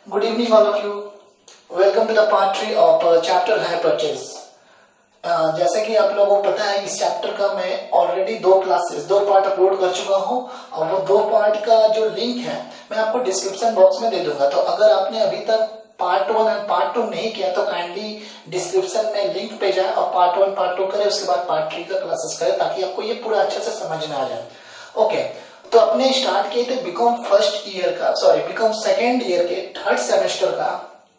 Good evening, all of you. Welcome to the part 3 of chapter hire purchase. जैसे कि आप लोगों को पता है, इस चैप्टर का मैं ऑलरेडी दो पार्ट अपलोड कर चुका हूं और वो दो पार्ट का जो लिंक है मैं आपको डिस्क्रिप्शन बॉक्स में दे दूंगा। तो अगर आपने अभी तक पार्ट 1 एंड पार्ट 2 नहीं किया तो काइंडली डिस्क्रिप्शन में लिंक पे जाए और पार्ट 1 पार्ट 2 करें, उसके बाद पार्ट 3 का क्लासेस करें ताकि आपको ये पूरा अच्छे से समझ में आ जाए। ओके, तो अपने स्टार्ट किए थे बीकॉम सेकेंड ईयर के थर्ड सेमेस्टर का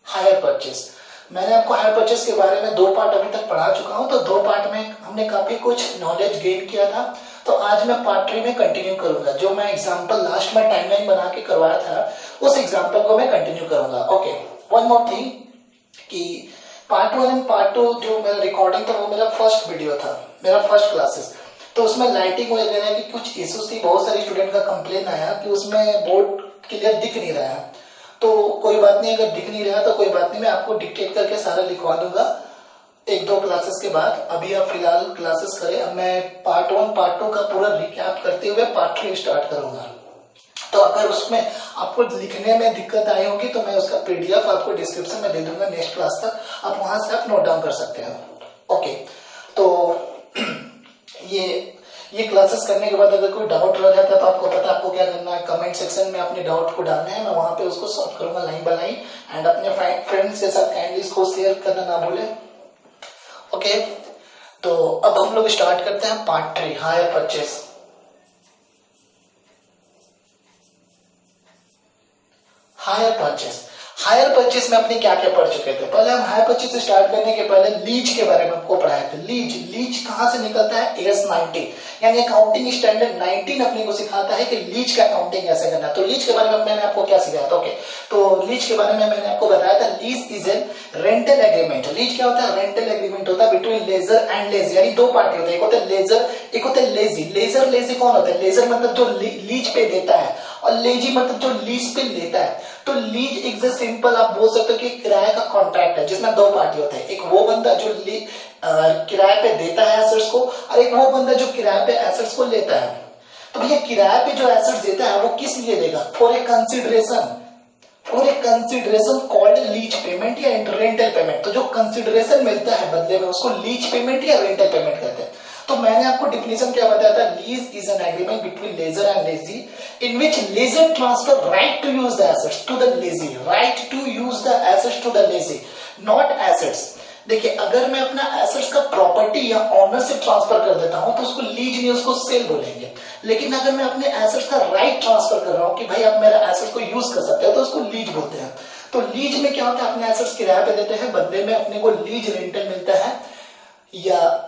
हायर परचेस। मैंने आपको हायर परचेस के बारे में दो पार्ट अभी तक पढ़ा चुका हूं, तो दो पार्ट में हमने काफी कुछ नॉलेज गेन किया था। तो आज मैं पार्ट 3 में कंटिन्यू करूंगा। जो मैं एग्जांपल लास्ट में टाइमलाइन बना के करवाया था उस एग्जांपल को मैं कंटिन्यू करूंगा। ओके, वन मोर थिंग कि पार्ट 1 एंड पार्ट 2 जो मेरा रिकॉर्डिंग था वो मेरा फर्स्ट वीडियो था, मेरा फर्स्ट क्लासेस। तो उसमें लाइटिंग वगैरह की कुछ इश्यूज थी, बहुत सारे स्टूडेंट का कंप्लेन आया कि उसमें बोर्ड क्लियर दिख नहीं रहा है। तो कोई बात नहीं, अगर दिख नहीं रहा तो कोई बात नहीं, मैं आपको डिक्टेट करके सारा लिखवा दूंगा एक दो क्लासेस के बाद। अभी आप फिलहाल क्लासेस करें, अब मैं पार्ट 1 पार्ट 2 का पूरा रिकैप करते हुए पार्ट 3 स्टार्ट करूंगा। तो अगर उसमें आपको लिखने में दिक्कत आई होगी तो मैं उसका पीडीएफ आपको डिस्क्रिप्शन में दे दूंगा नेक्स्ट क्लास तक, आप वहां से आप नोट डाउन कर सकते हैं। ओके, तो ये क्लासेस करने के बाद अगर कोई डाउट रह जाता है तो आपको पता है आपको क्या करना है, कमेंट सेक्शन में अपने डाउट को डालना है, मैं वहां पे उसको सॉल्व करूंगा लाइन बाय लाइन। एंड अपने फ्रेंड्स के साथ काइंडली इसको शेयर करना ना भूले। ओके, तो अब हम लोग स्टार्ट करते हैं part 3 hire purchase. Hire purchase में अपने क्या क्या पढ़ चुके थे। पहले हम हायर परचेस से स्टार्ट करने के पहले लीज के बारे में आपको पढ़ाए थे। लीज कहां से निकलता है? AS 19 यानी अकाउंटिंग स्टैंडर्ड 19 अपने को सिखाता है कि लीज का अकाउंटिंग कैसे करना है। तो लीज के बारे में मैंने आपको क्या सिखाया था? ओके, तो लीज के बारे में मैंने आपको बताया था lease is N rental agreement. Lease क्या होता है? रेंटल एग्रीमेंट होता है बिटवीन लेजर एंड लेजी, यानी दो पार्टी होते हैं, एक होता है लेजर, एक होता है लेजी। लेजी कौन होता है? लेजर मतलब जो लीज पे देता है और लेजी मतलब जो लीज पे लेता है। तो लीज एक सिंपल आप बोल सकते हो कि किराए का कॉन्ट्रैक्ट है जिसमें दो पार्टी होते हैं, एक वो बंदा जो किराए पे देता है एसेट्स को और एक वो बंदा जो किराए पे एसेट्स को लेता है। तो भैया किराए पे जो एसेट्स देता है वो किस लिए देगा? For a consideration called lease payment या रेंटल पेमेंट। तो जो कंसिडरेशन मिलता है बदले में उसको लीज पेमेंट या रेंटल पेमेंट कहते हैं। तो मैंने आपको डिफिनेशन क्या बताया था? Lease is an agreement between lessor and lessee in which lessor transfer right to use the assets to the lessee, right to use the assets to the lessee, not assets. देखिए, अगर मैं अपना assets का property या ownership transfer कर देता हूं तो उसको लीज नहीं, उसको सेल बोलेंगे। लेकिन अगर मैं अपने एसेट्स का राइट ट्रांसफर कर रहा हूं कि भाई आप मेरा एसेट्स को यूज कर सकते हो तो उसको लीज बोलते हैं। तो लीज में क्या होता है? अपने एसेट्स किराए पे देते हैं, बदले में अपने को लीज रेंटल मिलता है या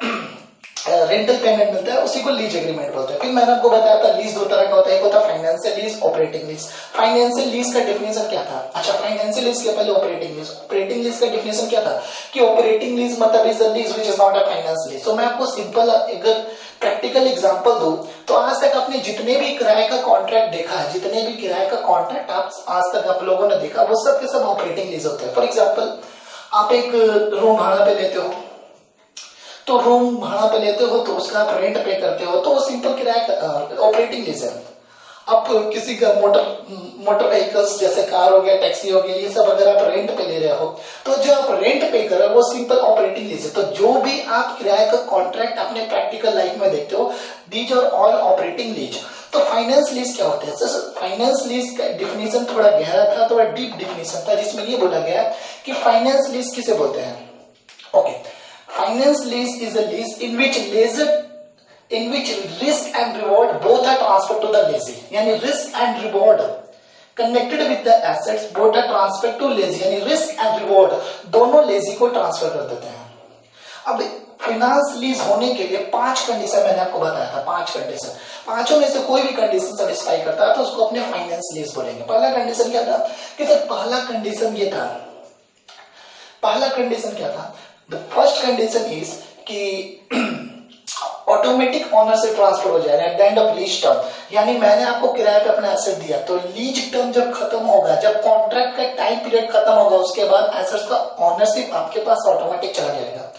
रेंटल पेमेंट मिलता है, उसी को लीज एग्रीमेंट बोलते हैं। फिर मैंने आपको बताया था लीज दो तरह का होता है, एक होता है financial lease, operating lease. Financial lease का डेफिनेशन क्या था? अच्छा, फाइनेंशियल लीज के पहले ऑपरेटिंग लीज। ऑपरेटिंग लीज का डेफिनेशन क्या था कि ऑपरेटिंग लीज मतलब is a lease which is not a finance lease. तो मैं आपको सिंपल अगर प्रैक्टिकल एग्जांपल दूं तो आज तक आपने जितने भी किराए का कॉन्ट्रैक्ट देखा है, जितने भी किराए का कॉन्ट्रैक्ट आज तक आप लोगों ने देखा, वो सब के सब ऑपरेटिंग लीज होते हैं। फॉर एग्जाम्पल, आप एक रूम भाड़ा पे लेते हो, तो रूम भाड़ा पे लेते हो तो उसका आप रेंट पे करते हो, तो वो सिंपल किराया ऑपरेटिंग लीज है। आप किसी का मोटर व्हीकल्स जैसे कार हो गया, टैक्सी हो गया, ये सब अगर आप रेंट पे ले रहे हो तो जो आप रेंट पे कर रहे हो वो सिंपल ऑपरेटिंग लीज है। तो जो भी आप किराए का कॉन्ट्रैक्ट अपने प्रैक्टिकल लाइफ में देखते हो, these are all operating lease. तो फाइनेंस लीज क्या होते हैं? फाइनेंस लीज का डिफिनेशन थोड़ा गहरा था, थोड़ा डीप डिफिनेशन था, जिसमें ये बोला गया कि फाइनेंस लीज किसे बोलते हैं। Okay, finance lease is a lease in which risk and reward both are transferred to the lessee, यानी risk and reward connected with the assets both are transferred to lessee, यानी risk and reward दोनों lazy को transfer कर देते हैं। अब finance lease होने के लिए 5 कंडीशन मैंने आपको बताया था, 5 कंडीशन, पांचों में से कोई भी कंडीशन सेटिस्फाई करता है तो उसको अपने फाइनेंस लीज बोलेंगे। पहला कंडीशन क्या था कि सर पहला कंडीशन क्या था? The first condition is कि ऑटोमेटिक ऑनरशिप ट्रांसफर हो जाएगा at the end of lease term. यानी मैंने आपको किराए पे अपना एसेट दिया, तो लीज टर्म जब खत्म होगा, जब कॉन्ट्रैक्ट का टाइम पीरियड खत्म होगा, उसके बाद एसेट्स का ऑनरशिप आपके पास ऑटोमेटिक चला जाएगा।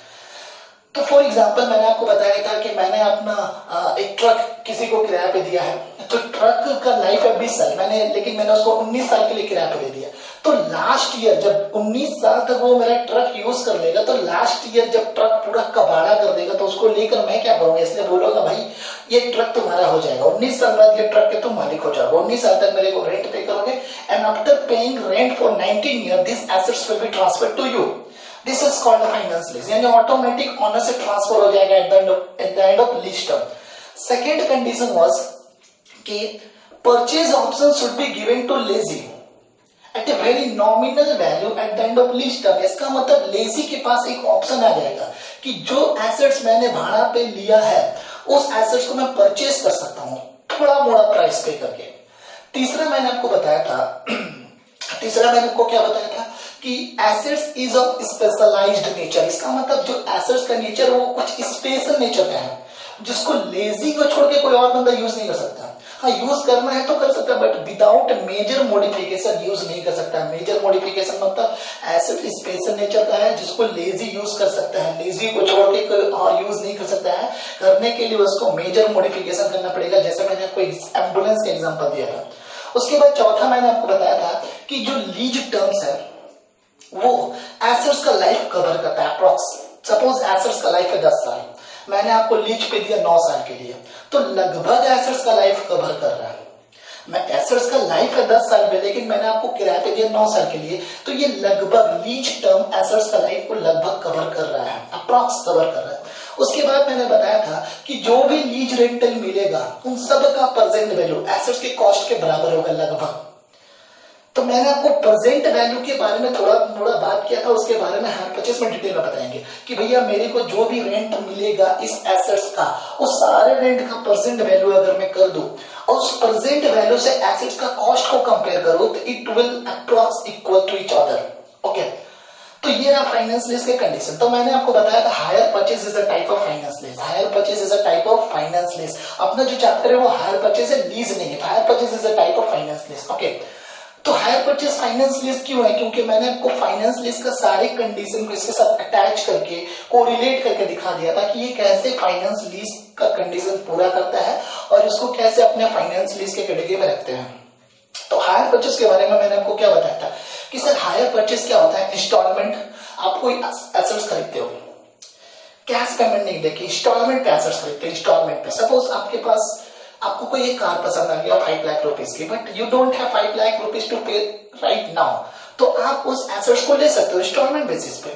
तो फॉर एग्जाम्पल मैंने आपको बताया था कि मैंने अपना एक ट्रक किसी को किराए पे दिया है, तो ट्रक का लाइफ है 20 साल, लेकिन मैंने उसको 19 साल के लिए किराए पे दे दिया। तो लास्ट ईयर जब 19 साल तक वो मेरा ट्रक यूज कर लेगा, तो लास्ट ईयर जब ट्रक पूरा कबाड़ा कर देगा, तो उसको लेकर मैं क्या करूंगा, इसलिए बोलूंगा भाई ये ट्रक तुम्हारा हो जाएगा, 19 साल बाद ये ट्रक के तुम मालिक हो जाओगे, 19 साल तक मेरे को रेंट पे करोगे, and after paying rent for 19 year this assets will be transferred to you. This is called finance lease, यानी ऑटोमेटिक ऑनर से ट्रांसफर हो जाएगा at the end of lease term. Second condition was कि purchase option should be given to lessee at a very nominal value at the end of lease term. इसका मतलब lazy के पास एक option आ जाएगा कि जो एसेट्स मैंने भाड़ा पे लिया है उस एसेट्स को मैं परचेज कर सकता हूं थोड़ा मोड़ा प्राइस पे करके। तीसरा मैंने आपको क्या बताया था कि assets is of specialised nature. इसका मतलब जो एसेट्स का नेचर वो कुछ स्पेशल नेचर का है जिसको लेजी को छोड़ के कोई और बंदा यूज नहीं कर सकता। हाँ, यूज करना है तो कर सकता है, but without major modification use नहीं कर सकता। मेजर मॉडिफिकेशन मतलब एसेट स्पेशल नेचर का है जिसको लेजी यूज कर सकता है, लेजी को छोड़ के कोई और यूज नहीं कर सकता है। करने के लिए उसको मेजर मॉडिफिकेशन करना पड़ेगा, जैसे मैंने आपको एम्बुलेंस का एग्जांपल दिया था। उसके बाद चौथा मैंने आपको बताया था कि जो लीज टर्म्स है वो एसेट्स का लाइफ कवर करता है अप्रॉक्स। सपोज एसेट्स का लाइफ है 10 साल, मैंने आपको लीज पे दिया 9 साल के लिए, तो लगभग एसेट्स का लाइफ कवर कर रहा है। मैं एसेट्स का लाइफ है 10 साल पे, लेकिन मैंने आपको किराए पे दिया 9 साल के लिए, तो ये लगभग लीज टर्म एसेट्स का लाइफ को लगभग कवर कर रहा है, अप्रॉक्स कवर कर रहा है। उसके बाद मैंने बताया था कि जो भी लीज रेंटल मिलेगा उन सब का प्रेजेंट वैल्यू एसेट्स के कॉस्ट के बराबर होगा लगभग। तो मैंने आपको प्रेजेंट वैल्यू के बारे में थोड़ा बात किया था, उसके बारे में हायर परचेज में डिटेल में बताएंगे कि भैया मेरे को जो भी रेंट मिलेगा इस एसेट्स का, उस सारे रेंट का प्रेजेंट वैल्यू अगर मैं कर दूं और उस प्रेजेंट वैल्यू से एसेट्स का कॉस्ट को कंपेयर करूं तो it will approx equal to each other. Okay, तो ये रहा फाइनेंस लीज के कंडीशन। तो मैंने आपको बताया था higher purchase is a type of finance lease. Higher purchase is a type of finance lease. अपना जो चैप्टर है वो हायर परचेज है, लीज नहीं है। Higher purchase is a type of finance lease. Okay, तो हायर परचेज फाइनेंस लीज क्यों है? क्योंकि मैंने आपको फाइनेंस लीज का सारे कंडीशन को इसके साथ अटैच करके कोरिलेट करके दिखा दिया था कि ये कैसे फाइनेंस लीज का कंडीशन पूरा करता है और इसको कैसे अपने फाइनेंस लीज के कैटेगरी में रखते हैं। तो हायर परचेज के बारे में मैंने आपको क्या बताया था कि सर हायर परचेज क्या होता है? इंस्टॉलमेंट, आप कोई एसेट्स खरीदते हो, कैश पेमेंट नहीं देके इंस्टॉलमेंट पे एसेट्स खरीदते हो। इंस्टॉलमेंट पे सपोज आपको कोई एक कार पसंद आ गया 5 लाख रुपीस की, but you don't have 5 lakh rupees to pay right now, तो आप उस एसेट्स को ले सकते हो इंस्टॉलमेंट बेसिस पे।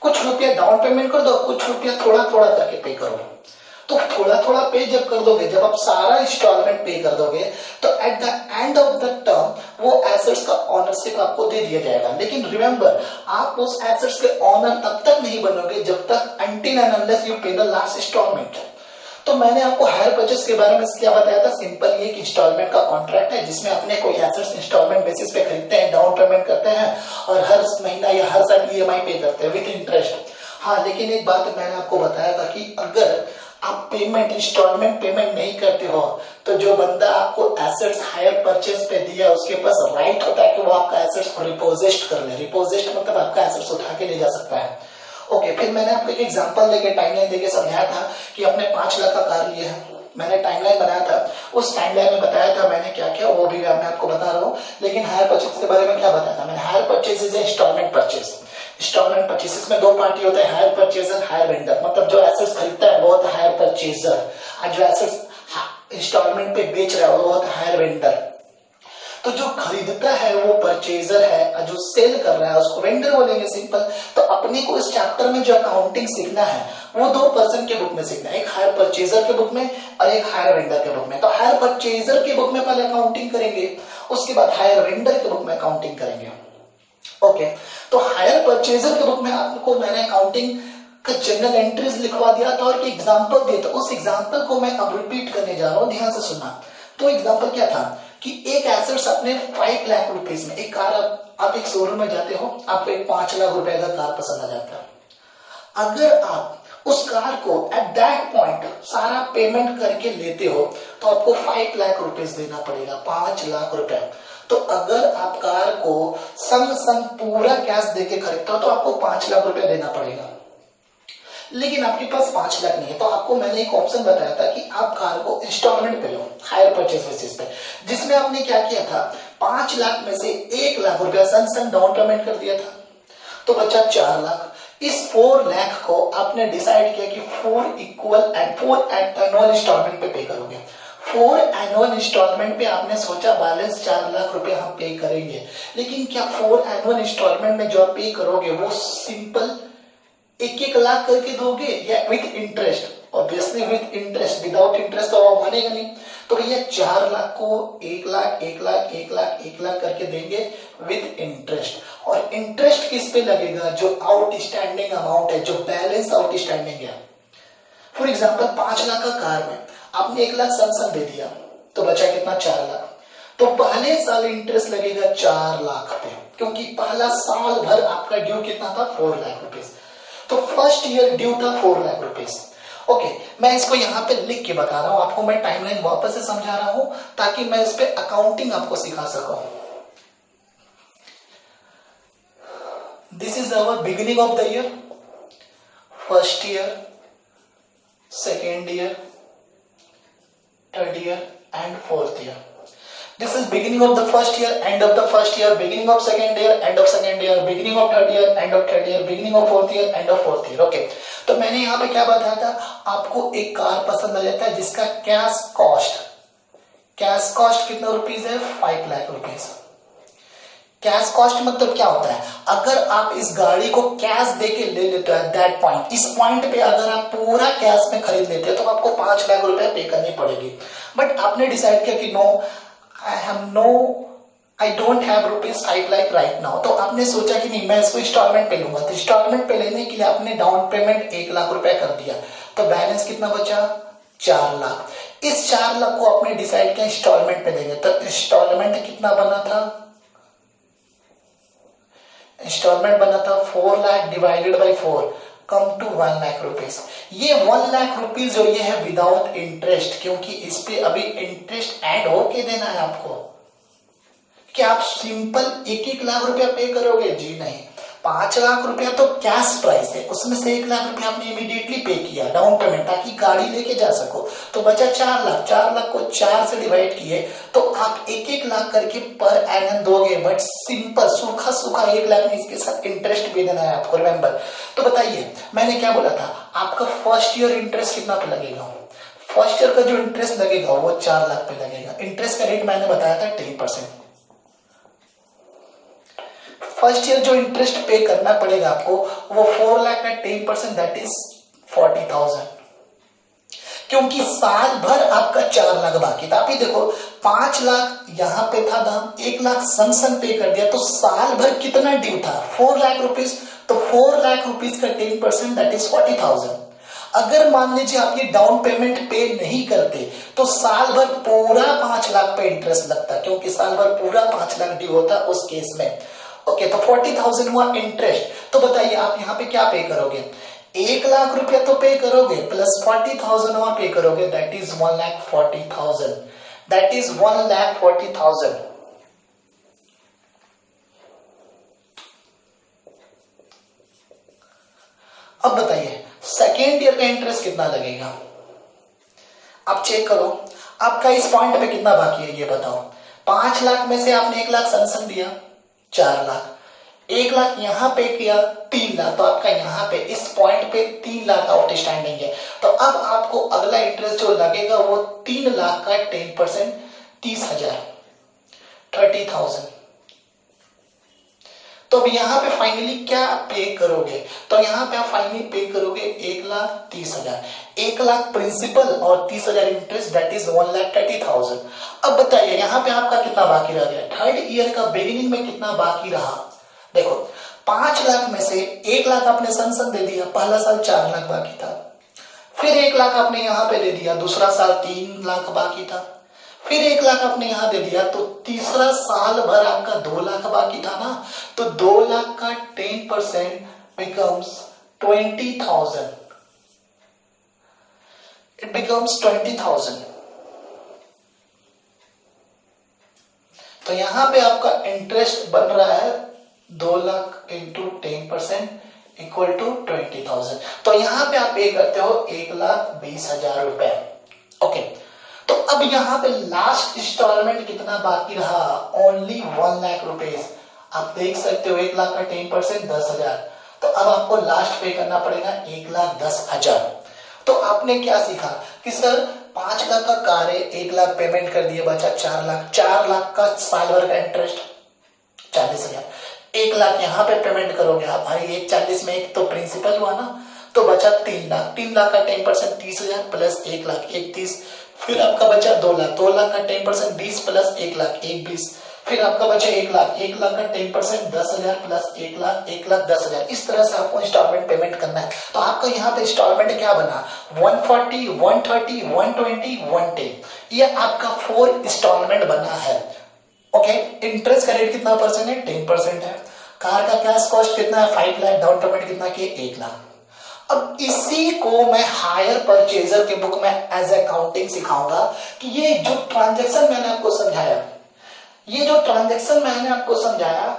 कुछ रुपया डाउन पेमेंट कर दो, कुछ रुपया थोड़ा थोड़ा करके पे करो। तो थोड़ा थोड़ा पे जब कर दोगे, जब आप सारा इंस्टॉलमेंट पे कर दोगे, तो at the end of the term वो एसेट्स का ऑनरशिप आपको दे दिया जाएगा। लेकिन रिमेंबर, आप उस एसेट्स के ऑनर तब तक नहीं बनोगे जब तक अनटिल एंड अनलेस यू पे द लास्ट इंस्टॉलमेंट। तो मैंने आपको हायर परचेज के बारे में क्या बताया था? सिंपल ये कि इंस्टॉलमेंट का कॉन्ट्रैक्ट है जिसमें अपने कोई एसेट्स इंस्टॉलमेंट बेसिस पे खरीदते हैं, डाउन पेमेंट करते हैं और हर महीना या हर साल ईएमआई पे करते हैं विद इंटरेस्ट। हाँ, लेकिन एक बात मैंने आपको बताया था कि अगर आप पेमेंट इंस्टॉलमेंट पेमेंट नहीं करते हो तो जो बंदा आपको एसेट्स हायर परचेज पे दिया उसके पास राइट होता है कि वो आपका एसेट्स को रिपोजिस्ट कर ले। रिपोजिस्ट मतलब आपका एसेट्स उठा के ले जा सकता है। ओके, फिर मैंने आपको एक एग्जांपल देके टाइमलाइन देके समझाया था कि अपने 5 लाख का कार लिया है, मैंने टाइमलाइन बनाया था, उस टाइमलाइन में बताया था मैंने क्या क्या, वो भी मैं आपको बता रहा हूँ। लेकिन हायर परचेज के बारे में क्या बताया था मैंने? Hire purchase is instalment purchase. Instalment purchase में 2 पार्टी होते हैं, हायर परचेजर, हायर वेंडर। मतलब जो एसेट्स खरीदता है वो होता है हायर परचेजर और जो एसेट्स इंस्टॉलमेंट पे बेच रहा है वो होता है हायर वेंडर। तो जो खरीदता है वो परचेजर है और जो सेल कर रहा है उसको वेंडर बोलेंगे, सिंपल। तो अपने को इस चैप्टर में जो अकाउंटिंग सीखना है वो 2 पर्सन के बुक में सीखना है, एक हायर परचेजर के बुक में और एक हायर वेंडर के बुक में। तो हायर परचेजर के बुक में पहले अकाउंटिंग करेंगे, उसके बाद हायर वेंडर के बुक में अकाउंटिंग करेंगे। ओके, तो हायर परचेजर के बुक में आपको मैंने अकाउंटिंग का जनरल एंट्रीज लिखवा दिया था और एग्जाम्पल दिया था। उस एग्जाम्पल को मैं अब रिपीट करने जा रहा हूँ, ध्यान से सुनना। तो एग्जाम्पल क्या था कि एक एसेट्स अपने 5 लाख रुपीस में, एक कार, आप एक शोरूम में जाते हो, आपको एक 5 लाख रुपए का कार पसंद आ जाता है। अगर आप उस कार को एट दैट पॉइंट सारा पेमेंट करके लेते हो तो आपको 5 लाख रुपीस देना पड़ेगा, 5 लाख रुपए। तो अगर आप कार को संग पूरा कैश देके खरीदते हो तो आपको 5 लाख रुपए देना पड़ेगा। लेकिन आपके पास 5 लाख नहीं है, तो आपको मैंने एक ऑप्शन बताया था कि आप कार को इंस्टॉलमेंट पे लो, हायर परचेज बेसिस पे, जिसमें आपने क्या किया था, 5 लाख में से 1 लाख रुपया सन डाउन पेमेंट कर दिया था, तो बचा 4 लाख। इस 4 लाख को आपने डिसाइड किया कि 4 एनुअल इंस्टॉलमेंट पे पे करोगे। 4 एनुअल इंस्टॉलमेंट पे आपने सोचा बैलेंस 4 लाख रुपए हम पे करेंगे, लेकिन क्या 4 एनुअल इंस्टॉलमेंट में जो आप पे करोगे वो सिंपल 1-1 लाख करके दोगे या with interest? Obviously with interest, without interest तो वो मानेगा नहीं। तो भैया 4 लाख को 1 लाख 1 लाख 1 लाख 1 लाख करके देंगे विथ इंटरेस्ट। और इंटरेस्ट किस पे लगेगा? जो आउटस्टैंडिंग अमाउंट है, जो बैलेंस आउटस्टैंडिंग है। फॉर एग्जाम्पल 5 लाख का कार में आपने 1 लाख सैमसंग दे दिया, तो बचा कितना? 4 लाख। तो पहले साल इंटरेस्ट लगेगा 4 लाख पे, क्योंकि पहला साल भर आपका ड्यू कितना था? 4 लाख रुपीज। तो फर्स्ट ईयर ड्यू था 4 लाख रुपीज। ओके, मैं इसको यहाँ पे लिख के बता रहा हूं आपको, मैं टाइमलाइन वापस से समझा रहा हूं ताकि मैं इस पे अकाउंटिंग आपको सिखा सकूं। This is our beginning of the year, first year, second year, third year and fourth year. This is beginning of the first year, end of the first year, beginning of second year, end of second year, beginning of third year, end of third year, beginning of fourth year, end of fourth year. Okay. तो मैंने यहाँ पे क्या बताया था? आपको एक car पसंद आ जाता है जिसका कैश कॉस्ट कितना रुपीज है? 5 लाख रुपीज। कैश कॉस्ट मतलब क्या होता है? अगर आप इस गाड़ी को कैश देके ले लेते हो, दैट पॉइंट, इस पॉइंट पे अगर आप पूरा कैश में खरीद लेते हो तो आपको 5 लाख रुपए पे करनी पड़ेगी। बट आपने डिसाइड किया कि no, I don't have rupees 5 lakh right now. तो आपने सोचा कि नहीं, मैं इसको इंस्टॉलमेंट पे लूंगा। तो इंस्टॉलमेंट पे लेने के लिए आपने डाउन पेमेंट 1 लाख रुपए कर दिया, तो बैलेंस कितना बचा? 4 लाख। इस 4 लाख को आपने डिसाइड किया इंस्टॉलमेंट पे देंगे, तो इंस्टॉलमेंट कितना बना था? इंस्टॉलमेंट बना था 4 lakh divided by 4, come to 1 lakh rupees. ये 1 लाख रुपीज जो ये है विदाउट इंटरेस्ट, क्योंकि इस पे अभी इंटरेस्ट ऐड होके देना है आपको। क्या आप सिंपल 1-1 लाख रुपया पे करोगे? जी नहीं। 5 लाख रुपया तो कैश प्राइस है, उसमें से 1 लाख रुपया आपने इमीडिएटली पे किया डाउन पेमेंट, ताकि गाड़ी लेके जा सको। तो बचा 4 लाख। 4 लाख को 4 से डिवाइड किए तो आप 1-1 लाख करके पर एनम दोगे, बट सिंपल सूखा 1 लाख में इसके साथ इंटरेस्ट भी देना है आपको, रिमेंबर। तो बताइए मैंने क्या बोला था? आपका फर्स्ट ईयर इंटरेस्ट कितना पे लगेगा? फर्स्ट ईयर का जो इंटरेस्ट लगेगा वो 4 लाख पे लगेगा। इंटरेस्ट का रेट मैंने बताया था 10%। फर्स्ट ईयर जो इंटरेस्ट पे करना पड़ेगा आपको वो 4 लाख का 10%, दैट इज 40,000। क्योंकि साल भर आपका 4 लाख बाकी था। आप ही देखो 5 लाख यहाँ पे था दाम, 1 लाख सन पे कर दिया, तो साल भर कितना ड्यू था? 4 लाख रुपीज। तो 4 लाख रुपीज का 10% दैट इज 40,000। अगर मान लीजिए आप ये डाउन पेमेंट पे नहीं करते तो साल भर पूरा 5 लाख पे इंटरेस्ट लगता, क्योंकि साल भर पूरा 5 लाख ड्यू होता उस केस में। ओके, तो 40,000 हुआ इंटरेस्ट। तो बताइए आप यहाँ पे क्या पे करोगे? 1 लाख रुपया तो पे करोगे, प्लस 40,000 वहां पे करोगे, दैट इज 1,40,000। That is 1,40,000। अब बताइए सेकेंड ईयर का इंटरेस्ट कितना लगेगा? आप चेक करो आपका इस पॉइंट पे कितना बाकी है, ये बताओ। 5 लाख में से आपने 1 लाख सनसन दिया, 4 लाख, 1 लाख यहां पे किया, 3 लाख, तो आपका यहां पे इस पॉइंट पे 3 लाख आउटस्टैंडिंग है। तो अब आपको अगला इंटरेस्ट जो लगेगा वो 3 लाख का 10%, 30,000, 30,000। तो अब यहाँ पे फाइनली क्या पे करोगे? तो यहाँ पे आप फाइनली पे करोगे 1,30,000। 1 लाख प्रिंसिपल और 30,000 इंटरेस्ट, दैट इज 1,30,000। अब बताइए यहाँ पे आपका कितना बाकी रह गया? थर्ड ईयर का बिगिनिंग में कितना बाकी रहा? देखो 5 लाख में से 1 लाख आपने सन दे दिया, पहला साल 4 लाख बाकी था। फिर 1 लाख आपने यहाँ पे दे दिया, दूसरा साल 3 लाख बाकी था। फिर 1 लाख आपने यहां दे दिया, तो तीसरा साल भर आपका 2 लाख बाकी था ना। तो 2 लाख का 10% becomes 20,000। It becomes 20,000। तो यहां पे आपका इंटरेस्ट बन रहा है 2 लाख इंटू 10% इक्वल टू 20,000। तो यहाँ पे आप पे करते हो 1,20,000 रुपए। ओके, तो अब यहाँ पे लास्ट इंस्टॉलमेंट कितना बाकी रहा, ओनली 1 लाख रुपीज। आप देख सकते हो 1 लाख का 10% 10,000, तो अब आपको लास्ट पे करना पड़ेगा 1,10,000। तो आपने क्या सीखा कि सर 5 लाख का कार है, 1 लाख पेमेंट कर दिए, बचा 4 लाख। 4 लाख का साल भर का इंटरेस्ट 40,000। 1 लाख यहाँ पे पेमेंट करोगे आप, भाई 1,40 में एक तो प्रिंसिपल हुआ ना, तो बचा 3 लाख। 3 लाख का 10% 30,000 प्लस 1 लाख 31, फिर आपका बचा 2 लाख। 2 लाख का 10% 20 प्लस 1 लाख 21, फिर आपका बचा 1 लाख। 1 लाख का 10% 10,000 प्लस 1 लाख 1,10,000। इस तरह से आपको इंस्टॉलमेंट पेमेंट करना है। तो आपका यहाँ पे इंस्टॉलमेंट क्या बना, 140, 130, 120, 110, ये आपका 4 इंस्टॉलमेंट बना है। ओके, इंटरेस्ट का रेट कितना परसेंट है, 10% है। कार का कैश कॉस्ट कितना है, 5 लाख। डाउन पेमेंट कितना किए, 1 लाख। अब इसी को मैं हायर परचेजर के बुक में एज अकाउंटिंग सिखाऊंगा कि ये जो ट्रांजैक्शन मैंने आपको समझाया, ये जो ट्रांजैक्शन मैंने आपको समझाया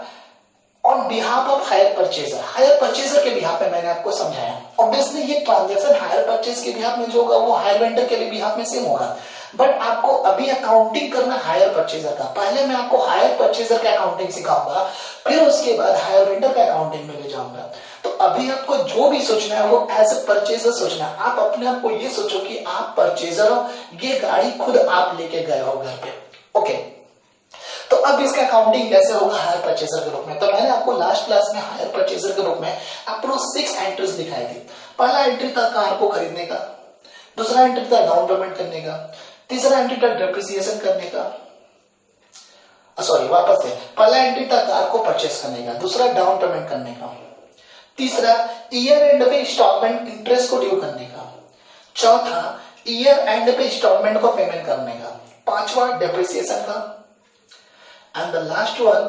on behalf of hire purchaser के बिहाफ पे मैंने आपको समझाया। ऑब्वियसली ये ट्रांजैक्शन हायर परचेज के बिहाफ में जो होगा वो हायर वेंडर के भी बिहाफ में सेम होगा, बट आपको अभी अकाउंटिंग करना हायर परचेजर का। पहले मैं आपको हायर परचेजर का अकाउंटिंग सिखाऊंगा, फिर उसके बाद हायर वेंडर का अकाउंटिंग में ले जाऊंगा। तो अभी आपको जो भी सोचना है वो एज ए परचेजर सोचना है। आप अपने आप को ये सोचो कि आप परचेजर हो, ये गाड़ी खुद आप लेके गए हो घर पे। ओके, तो अब इसका अकाउंटिंग कैसे होगा हायर परचेजर के बुक में। तो मैंने आपको लास्ट क्लास में हायर परचेजर के बुक में आपको 6 एंट्रीज दिखाई थी। पहला एंट्री था कार को खरीदने का, दूसरा एंट्री था डाउन पेमेंट करने का, तीसरा एंट्री था डेप्रिसिएशन करने का, सॉरी वापस से, पहला एंट्री था कार को परचेस करने का, दूसरा डाउन पेमेंट करने का, तीसरा ईयर एंड पे इंस्टॉलमेंट इंटरेस्ट को ड्यू करने का, चौथा ईयर एंड पे इंस्टॉलमेंट को पेमेंट करने का, पांचवा डेप्रिसिएशन का, and the last one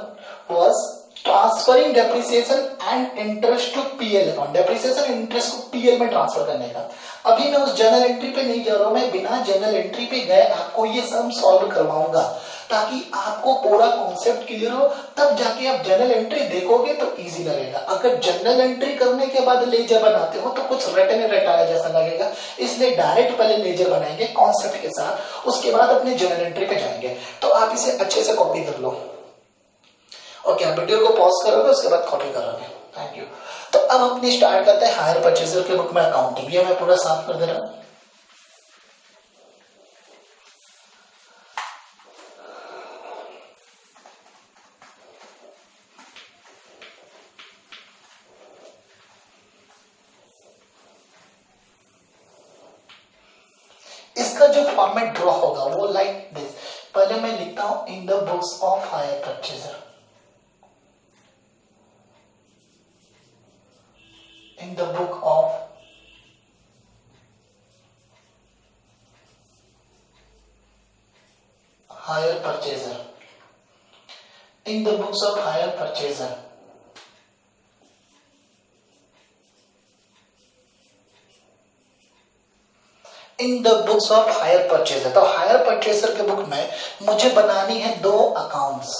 was transferring depreciation and interest to PL account. Depreciation interest को पीएल में ट्रांसफर करने का। अभी मैं उस जर्नल एंट्री पे नहीं जा रहा हूं, मैं बिना जर्नल एंट्री पे गए आपको ये सम सॉल्व करवाऊंगा ताकि आपको पूरा कॉन्सेप्ट क्लियर हो। तब जाके आप जर्नल एंट्री देखोगे तो इजी लगेगा। अगर जर्नल एंट्री करने के बाद लेजर बनाते हो तो कुछ रटने रटाया जैसा लगेगा, इसलिए डायरेक्ट पहले लेजर बनाएंगे कॉन्सेप्ट के साथ, उसके बाद अपने जर्नल एंट्री पे जाएंगे। तो आप इसे अच्छे से कॉपी कर लो। ओके, आप वीडियो को पॉज करोगे, उसके बाद कॉपी करोगे। Thank you. तो अब अपनी स्टार्ट करते हैं हायर परचेजर के बुक में अकाउंटिंग। ये मैं पूरा साफ कर दे रहा हूं। इसका जो फॉर्मेट ड्रॉ होगा वो लाइक दिस। पहले मैं लिखता हूं in the books of hire purchaser, in the book of hire purchaser, in the books of hire purchaser, in the books of hire purchaser. तो हायर परचेजर के बुक में मुझे बनानी है 2 अकाउंट्स।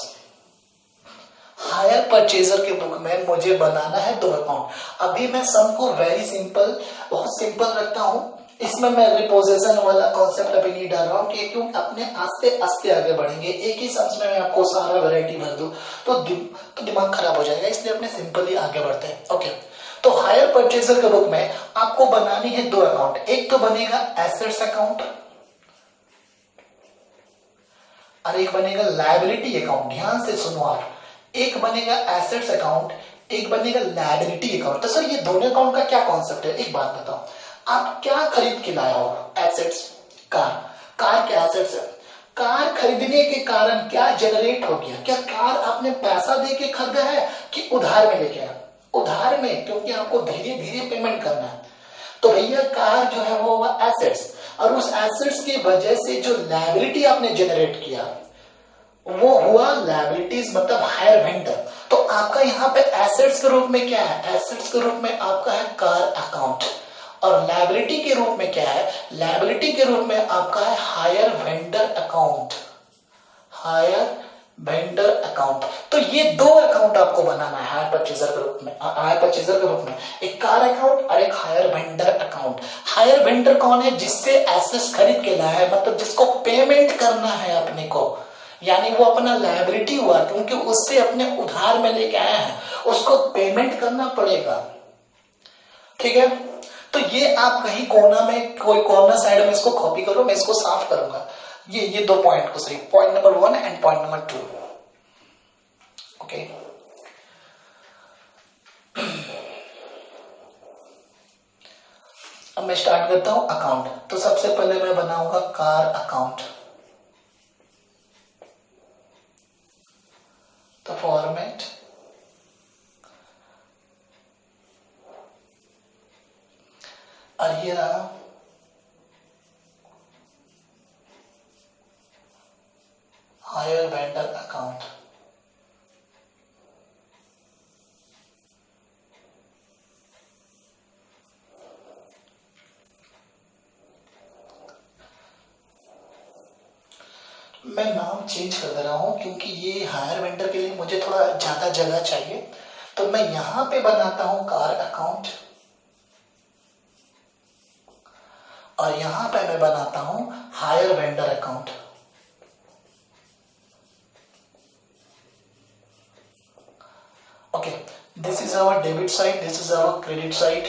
हायर परचेजर के बुक में मुझे बनाना है 2 अकाउंट। अभी मैं सम को वेरी सिंपल, बहुत सिंपल रखता हूं। इसमें मैं रिपोजिशन वाला कॉन्सेप्ट अभी नहीं डाल रहा हूं कि क्यों अपने आस्ते आस्ते आगे बढ़ेंगे। एक ही सम्स में मैं आपको सारा वैरायटी भर दूं तो दिमाग खराब हो जाएगा, इसलिए अपने सिंपल ही आगे बढ़ते हैं। ओके, तो हायर परचेजर के बुक में आपको बनानी है 2 अकाउंट। एक तो बनेगा एसेट्स अकाउंट और एक बनेगा लायबिलिटी अकाउंट। ध्यान से सुनो आप, एक बनेगा एसेट्स अकाउंट, एक बनेगा लायबिलिटी अकाउंट। तो सर ये दोनों अकाउंट का क्या कॉन्सेप्ट है, एक बात बताओ। आप क्या खरीद के लाए हो, एसेट्स, कार के एसेट्स है। कार खरीदने के कारण क्या जनरेट हो गया, क्या कार आपने पैसा दे के खरीदा है कि उधार में लेके आया, उधार में, क्योंकि आपको धीरे धीरे पेमेंट करना है। तो भैया कार जो है वो एसेट्स, और उस एसेट्स की वजह से जो लायबिलिटी आपने जनरेट किया वो हुआ लायबिलिटीज, मतलब हायर वेंडर। तो आपका यहाँ पे एसेट्स के रूप में क्या है, एसेट्स के रूप में आपका है कार अकाउंट, और लायबिलिटी के रूप में क्या है, लायबिलिटी के रूप में आपका है higher vendor account, higher vendor account. तो ये दो अकाउंट आपको बनाना है हायर परचेजर के रूप में, एक कार अकाउंट और एक higher vendor account. Higher vendor कौन है? जिससे एसेट्स खरीद के लाया है, मतलब जिसको पेमेंट करना है अपने को, यानी वो अपना लायबिलिटी हुआ क्योंकि उससे अपने उधार में लेके आया है, उसको पेमेंट करना पड़ेगा। ठीक है, तो ये आप कहीं कोना में, कोई कॉर्नर साइड में इसको कॉपी करो, मैं इसको साफ करूंगा। ये दो पॉइंट को सही, point number 1 and point number 2। Okay, अब मैं स्टार्ट करता हूं अकाउंट। तो सबसे पहले मैं बनाऊंगा कार अकाउंट। तो फॉर्मेट और ये रहा हायर वेंडर अकाउंट। मैं नाम चेंज कर दे रहा हूं क्योंकि ये हायर वेंडर के लिए मुझे थोड़ा ज्यादा जगह चाहिए, तो मैं यहां पे बनाता हूं कार अकाउंट और यहां पे मैं बनाता हूं hire vendor account. Okay, this is our debit side, this is our credit side,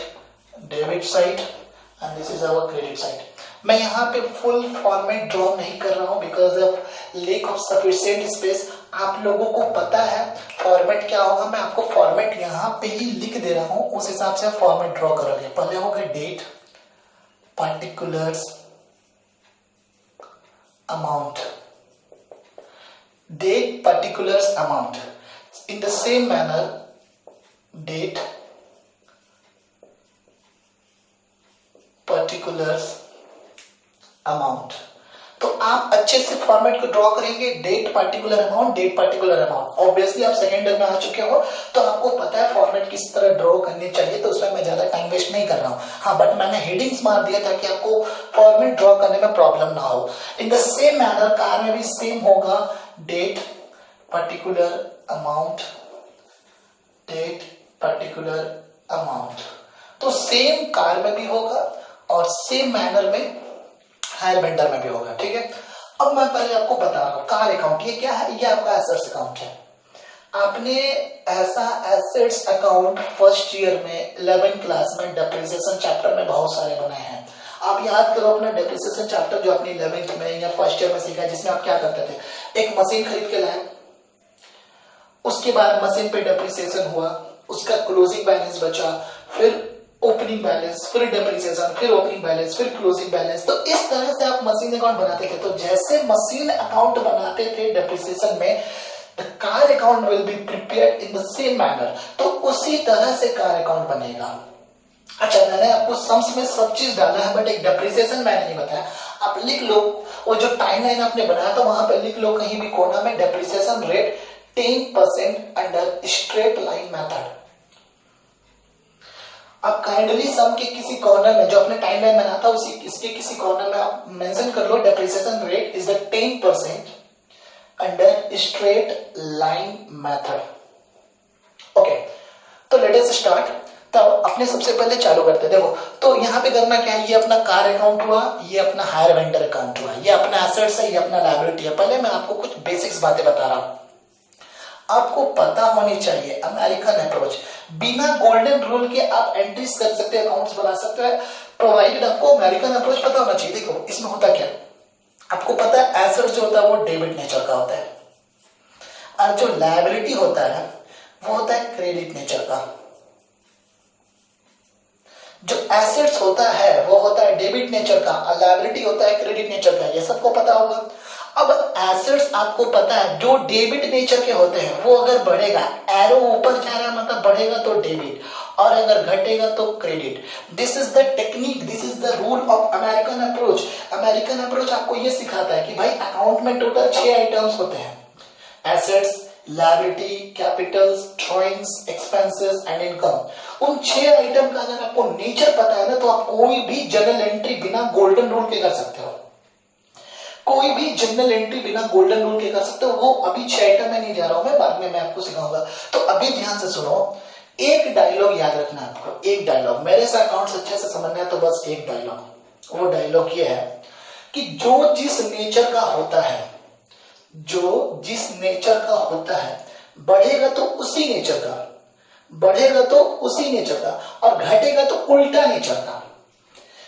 debit side and this is our credit side. मैं यहाँ पे फुल फॉर्मेट ड्रॉ नहीं कर रहा हूं because of lake of sufficient space. आप लोगों को पता है फॉर्मेट क्या होगा, मैं आपको फॉर्मेट यहाँ पे ही लिख दे रहा हूं, उस हिसाब से फॉर्मेट ड्रॉ करोगे। पहले होगा date, particulars, amount, date, particulars, amount. In the same manner, date, particulars, amount. तो आप अच्छे से फॉर्मेट को ड्रॉ करेंगे, date particular amount, date particular amount. Obviously आप सेकेंड ईयर में आ चुके हो तो आपको पता है फॉर्मेट किस तरह ड्रॉ करनी चाहिए, तो उसमें मैं ज्यादा टाइम वेस्ट नहीं कर रहा हूं। हाँ, बट मैंने हेडिंग्स मार दिया ताकि आपको फॉर्मेट ड्रॉ करने में प्रॉब्लम ना हो। In the same manner car में भी सेम होगा, date particular amount, date particular amount. तो सेम कार में भी होगा और सेम मैनर में हायर वेंडर में भी होगा। ठीक है, अब मैं पहले आपको बता रहा हूं कार अकाउंट ये क्या है। ये आपका एसेट्स अकाउंट है। आपने ऐसा एसेट्स अकाउंट फर्स्ट ईयर में 11th क्लास में डेप्रिसिएशन चैप्टर में बहुत सारे बनाए हैं। आप याद करो अपना डेप्रिसिएशन चैप्टर जो आपने 11th में या फर्स्ट ईयर में सीखा, जिसमें आप क्या करते थे, एक मशीन खरीद के लाए, उसके बाद मशीन पे डेप्रिसिएशन हुआ, उसका क्लोजिंग बैलेंस बचा, फिर ओपनिंग बैलेंस, फिर डेप्रिसिएशन, फिर ओपनिंग बैलेंस, फिर क्लोजिंग बैलेंस। तो इस तरह से आप मशीन अकाउंट बनाते थे। तो जैसे मशीन अकाउंट बनाते थे डेप्रिसिएशन में, the car account will be prepared in the same manner. तो उसी तरह से कार अकाउंट बनेगा। अच्छा, मैंने आपको सम्स में सब चीज डाला है बट एक डेप्रिसिएशन मैंने नहीं बताया। आप लिख लो, वो जो टाइमलाइन आपने बनाया था वहां पर लिख लो कहीं भी कोना में, depreciation rate 10% under straight line method. आप काइंडली सम के किसी कॉर्नर में जो अपने टाइमलाइन बना था उसी इसके किसी कॉर्नर में आप मेंशन कर लो, depreciation rate is the 10% under straight line method. Okay, तो लेट अस स्टार्ट। तो अपने सबसे पहले चालू करते हैं। देखो, तो यहाँ पे करना क्या है, ये अपना कार अकाउंट हुआ, ये अपना हायर वेंडर अकाउंट हुआ, ये अपना एसेट्स है, ये अपना लायबिलिटी है। पहले मैं आपको कुछ बेसिक्स बातें बता रहा हूं, आपको पता होनी चाहिए अमेरिकन अप्रोच। बिना गोल्डन रूल के आप एंट्रीज कर सकते हैं, अकाउंट्स बना सकते हैं, प्रोवाइडेड आपको अमेरिकन अप्रोच पता होना चाहिए। देखो, इसमें होता क्या, आपको पता है एसेट जो होता है वो डेबिट नेचर का होता है और जो लायबिलिटी होता है वो होता है क्रेडिट नेचर का। जो एसेट्स होता है वो होता है डेबिट नेचर का और लायबिलिटी होता है क्रेडिट नेचर का, ये सबको पता होगा। अब एसेट्स आपको पता है जो डेबिट नेचर के होते हैं वो अगर बढ़ेगा, एरो ऊपर जा रहा है मतलब बढ़ेगा तो डेबिट, और अगर घटेगा तो credit. This is the technique, this is the rule of American approach. American approach आपको ये सिखाता है कि भाई अकाउंट में टोटल 6 आइटम्स होते हैं, assets, liability, Capitals, drawings, expenses and income. उन 6 आइटम का अगर आपको नेचर पता है ना तो आप कोई भी जनरल एंट्री बिना गोल्डन रूल के कर सकते हो। कोई भी जनरल एंट्री बिना गोल्डन रूल के कर सकते हो, वो अभी चैप्टर में नहीं जा रहा हूं मैं, बाद में मैं आपको सिखाऊंगा। तो अभी ध्यान से सुनो, एक डायलॉग याद रखना है आपको, एक डायलॉग, मेरे से अकाउंट्स अच्छे से समझना है तो बस एक डायलॉग। वो डायलॉग ये है कि जो जिस नेचर का होता है, जो जिस नेचर का होता है, बढ़ेगा तो उसी नेचर का, बढ़ेगा तो उसी नेचर का, और घटेगा तो उल्टा नेचर का,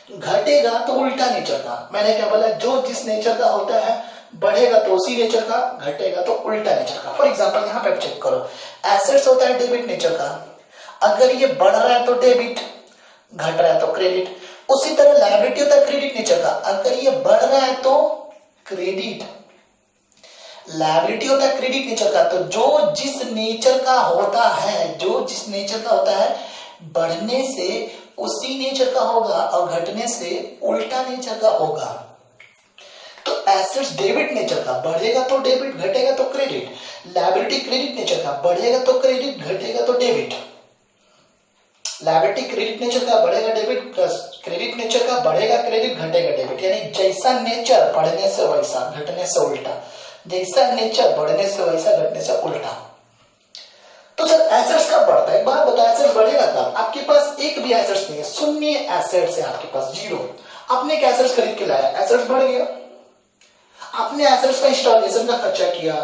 घटेगा तो उल्टा नेचर का। मैंने क्या बोला, जो जिस नेचर का होता है बढ़ेगा तो उसी नेचर का, घटेगा तो उल्टा नेचर का। फॉर एग्जांपल यहाँ पे चेक करो, एसेट्स होता है डेबिट नेचर का, अगर ये बढ़ रहा है तो डेबिट, घट रहा है तो क्रेडिट। उसी तरह लायबिलिटी होता है क्रेडिट नेचर का, अगर ये बढ़ रहा है तो क्रेडिट, लायबिलिटी होता है क्रेडिट नेचर का। तो जो जिस नेचर का होता है, जो जिस नेचर का होता है, बढ़ने से उसी नेचर का होगा और घटने से उल्टा नेचर का होगा। तो एसेट्स डेबिट नेचर का, बढ़ेगा तो डेबिट, घटेगा तो क्रेडिट। लायबिलिटी क्रेडिट नेचर का, बढ़ेगा तो क्रेडिट, घटेगा तो डेबिट। लायबिलिटी क्रेडिट नेचर का, बढ़ेगा डेबिट, क्रेडिट नेचर का, बढ़ेगा क्रेडिट, घटेगा डेबिट। यानी जैसा नेचर बढ़ने से वैसा, घटने से उल्टा, जैसा नेचर बढ़ने से वैसा, घटने से उल्टा। तो सर एसेट्स कब बढ़ता है, एक बात बताओ, एसेट्स बढ़ेगा तब आपके पास एक भी एसेट्स नहीं है, शून्य एसेट्स है आपके पास, जीरो। आपने एक एसेट्स खरीद के लाया, एसेट्स बढ़ गया। आपने एसेट्स का इंस्टॉलेशन का खर्चा किया,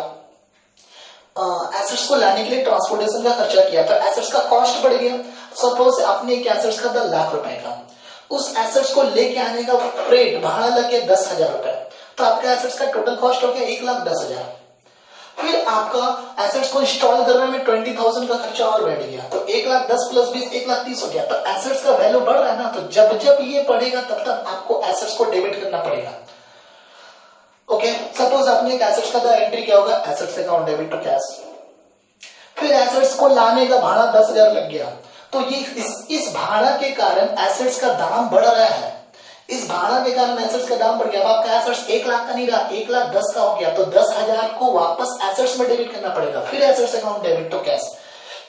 एसेट्स को लाने के लिए ट्रांसपोर्टेशन का खर्चा किया, तो एसेट्स का कॉस्ट बढ़ गया। सपोज आपने एक एसेट्स खरीदा ₹1,00,000 का, उस एसेट्स को लेके आने का फ्रेट भाड़ा लग गया ₹10,000, तो आपका एसेट्स का टोटल कॉस्ट हो गया ₹1,10,000। फिर आपका एसेट्स को इंस्टॉल करने में 20,000 का खर्चा और बैठ गया, तो 1,10,000 प्लस 20 1,30,000 हो गया। तो एसेट्स का वैल्यू बढ़ रहा है ना, तो जब जब ये बढ़ेगा तब तक आपको एसेट्स को डेबिट करना पड़ेगा। ओके, सपोज आपने एक एसेट्स का एंट्री किया होगा, assets account debit to cash, फिर एसेट्स को लाने का भाड़ा 10,000 लग गया, तो ये इस भाड़ा के कारण एसेट्स का दाम बढ़ रहा है, इस भाड़ा के कारण एसेट्स का दाम बढ़ गया। अब आपका एसेट्स 1,00,000 का नहीं रहा, 1,10,000 का हो गया, तो 10,000 को वापस एसेट्स में डेबिट करना पड़ेगा। फिर assets account debit to cash,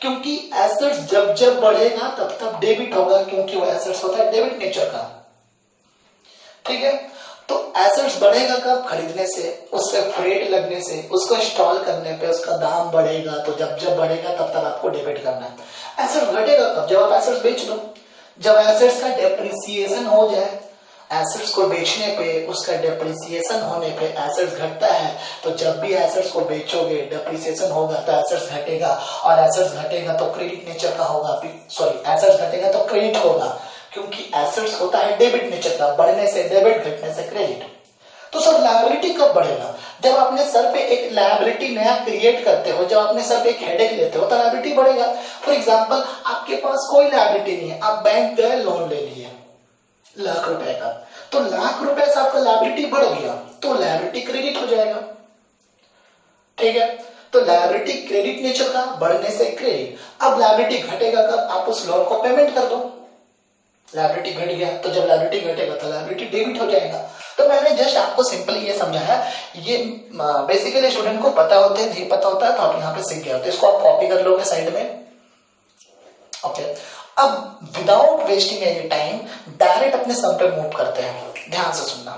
क्योंकि एसेट्स जब जब बढ़ेगा तब तब डेबिट होगा, क्योंकि वो एसेट्स होता है डेबिट नेचर का। ठीक है, तो एसेट्स बढ़ेगा कब, खरीदने से, उससे फ्रेट लगने से, उसको इंस्टॉल करने पे उसका दाम बढ़ेगा, तो जब जब बढ़ेगा तब तब आपको डेबिट करना है। एसेट्स घटेगा कब, जब आप एसेट्स बेच दो, जब एसेट्स का डेप्रिसिएशन हो जाए, एसेट्स को बेचने पे, उसका डेप्रिसिएशन होने पे एसेट्स घटता है, तो जब भी एसेट्स को बेचोगे डेप्रिसिएशन होगा तो एसेट्स घटेगा, और एसेट्स घटेगा तो क्रेडिट नेचर का होगा, सॉरी एसेट्स घटेगा तो क्रेडिट होगा, क्योंकि एसेट्स होता है डेबिट नेचर का, बढ़ने से डेबिट, घटने से क्रेडिट। तो सर लायबिलिटी कब बढ़ेगा, जब अपने सर पे एक लायबिलिटी नया क्रिएट करते हो, जब अपने सर पे एक हेडेक लेते हो तो लायबिलिटी बढ़ेगा। फॉर एग्जांपल आपके पास कोई लायबिलिटी नहीं है, आप बैंक गए, लोन ले लिए ₹1,00,000 का, तो ₹1,00,000 से आपका लायबिलिटी बढ़ गया, तो लायबिलिटी क्रेडिट हो जाएगा। ठीक है, तो लायबिलिटी क्रेडिट नेचर का, बढ़ने से क्रेडिट। अब लायबिलिटी घटेगा कब, आप उस लोन को पेमेंट कर दो, लायबिलिटी घट गया, तो जब लायबिलिटी घटेगा तो लायबिलिटी डेबिट हो जाएगा। तो मैंने जस्ट आपको सिंपली ये समझाया, ये बेसिकली स्टूडेंट को पता होते हैं, नहीं पता होता है तो आप यहाँ पे सीख गए होते, इसको आप कॉपी कर लोगे साइड में। ओके, अब without wasting any time direct अपने सम पे मूव करते हैं, ध्यान से सुनना।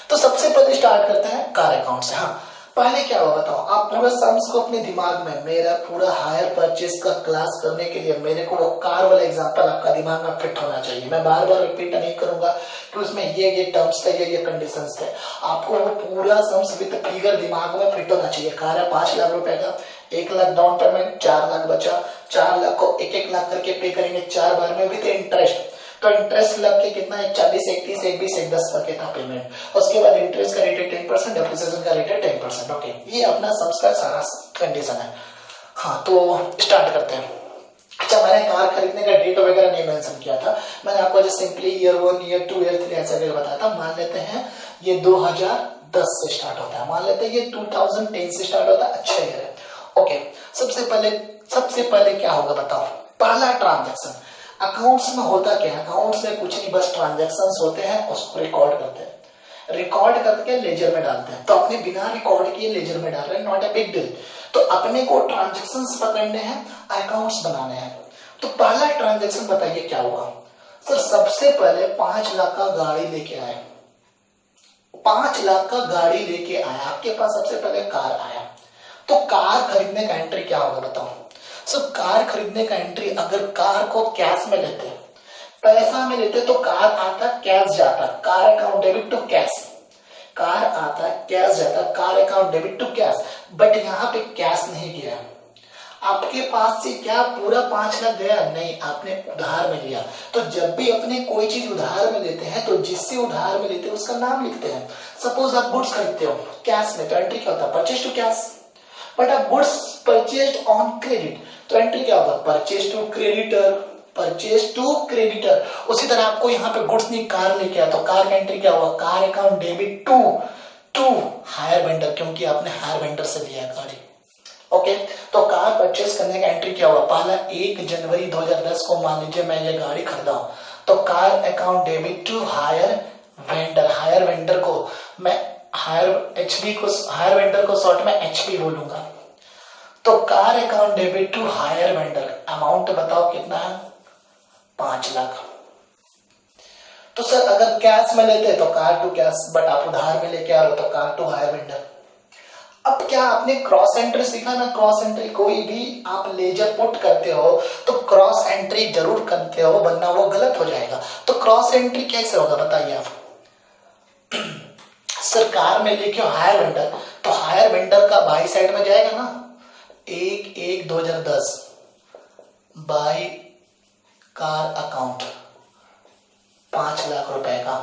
तो सबसे पहले स्टार्ट करते हैं कार अकाउंट से। हाँ, पहले क्या हुआ बताओ, आप पूरा सम्स को अपने दिमाग में, मेरा पूरा हायर परचेज का क्लास करने के लिए मेरे को वो कार वाला एग्जांपल आपका दिमाग में फिट होना चाहिए। मैं बार बार रिपीट नहीं करूंगा कि उसमें ये टर्म्स थे, ये कंडीशंस थे, आपको वो पूरा सम्स विद फिगर दिमाग में फिट होना चाहिए। कार है ₹5,00,000 का, 1,00,000 डाउन पेमेंट, 4,00,000 बचा, 4,00,000 को 1-1 लाख करके पे करेंगे 4 बार में विद इंटरेस्ट। तो इंटरेस्ट लग के कितना है, 40, 31, 20, 10 करके था पेमेंट। उसके बाद इंटरेस्ट का रेट है 10%, डेप्रिसिएशन का रेट है 10%। ओके, ये अपना सम्स का सारा कंडीशन है। हाँ, तो स्टार्ट करते हैं। अच्छा, मैंने कार खरीदने का डेट वगैरह नहीं मेंशन किया था, मैंने आपको just simply year 1, year 2, year 3 ऐसा करके बताया था। मान लेते हैं ये 2010 से स्टार्ट होता है, मान लेते हैं ये 2010 से स्टार्ट होता है, अच्छा ईयर है। ओके, सबसे पहले क्या होगा बताओ, पहला ट्रांजैक्शन। अकाउंट्स में होता क्या है, अकाउंट्स में कुछ नहीं, बस ट्रांजैक्शंस होते हैं, उसको रिकॉर्ड करते हैं, रिकॉर्ड करके लेजर में डालते हैं। तो अपने बिना रिकॉर्ड किए लेजर में डाल रहे हैं, नॉट ए बिग डील। तो अपने को ट्रांजैक्शंस पकड़ने हैं, अकाउंट्स बनाने हैं। तो पहला ट्रांजैक्शन बताइए क्या हुआ। सर सबसे पहले 5 लाख का गाड़ी लेके आए, 5 लाख का गाड़ी लेके आया, आपके पास सबसे पहले कार आया, तो कार खरीदने का एंट्री क्या होगा बताओ। सर कार खरीदने का एंट्री, अगर कार को कैश में लेते, पैसा में लेते तो कार आता कैश जाता, car account debit to cash, car आता कैश जाता, car account debit to cash. But यहाँ पे कैश नहीं गया, आपके पास से क्या पूरा 5 लाख गया नहीं, आपने उधार में लिया। तो जब भी अपने कोई चीज उधार में लेते हैं तो जिससे उधार में लेते हैं उसका नाम लिखते हैं। सपोज आप गुड्स खरीदते हो कैश में, तो एंट्री क्या होता है, परचेज टू कैश। बट आप गुड्स परचेज ऑन क्रेडिट, तो एंट्री क्या होगा, purchase to creditor, purchase to creditor. उसी तरह आपको यहाँ पे गुड्स नहीं कार लेके आया, तो कार का एंट्री क्या होगा, car account debit to hire vendor, क्योंकि आपने हायर वेंडर से लिया गाड़ी। ओके तो कार परचेस करने का एंट्री क्या हुआ, पहला 1 जनवरी 2010 को मान लीजिए मैं ये गाड़ी खरीदा हूं, तो car account debit to hire vendor, hire vendor को मैं हायर वेंडर को शॉर्ट में एचपी बोलूंगा। तो car account debit to hire vendor, amount बताओ कितना है, 5 लाख। तो सर अगर कैश में लेते तो कार टू कैश, बट आप उधार में लेके आ रहे हो तो कार टू हायर वेंडर। अब क्या आपने क्रॉस एंट्री सीखा ना, क्रॉस एंट्री कोई भी आप लेजर पुट करते हो तो क्रॉस एंट्री जरूर करते हो, वरना वो गलत हो जाएगा। तो क्रॉस एंट्री कैसे होगा बताइए आप। सर कार में लेके हायर वेंडर, तो हायर वेंडर का बाई साइड में जाएगा ना, 1/1/2010 बाई कार अकाउंट 5 लाख रुपए का,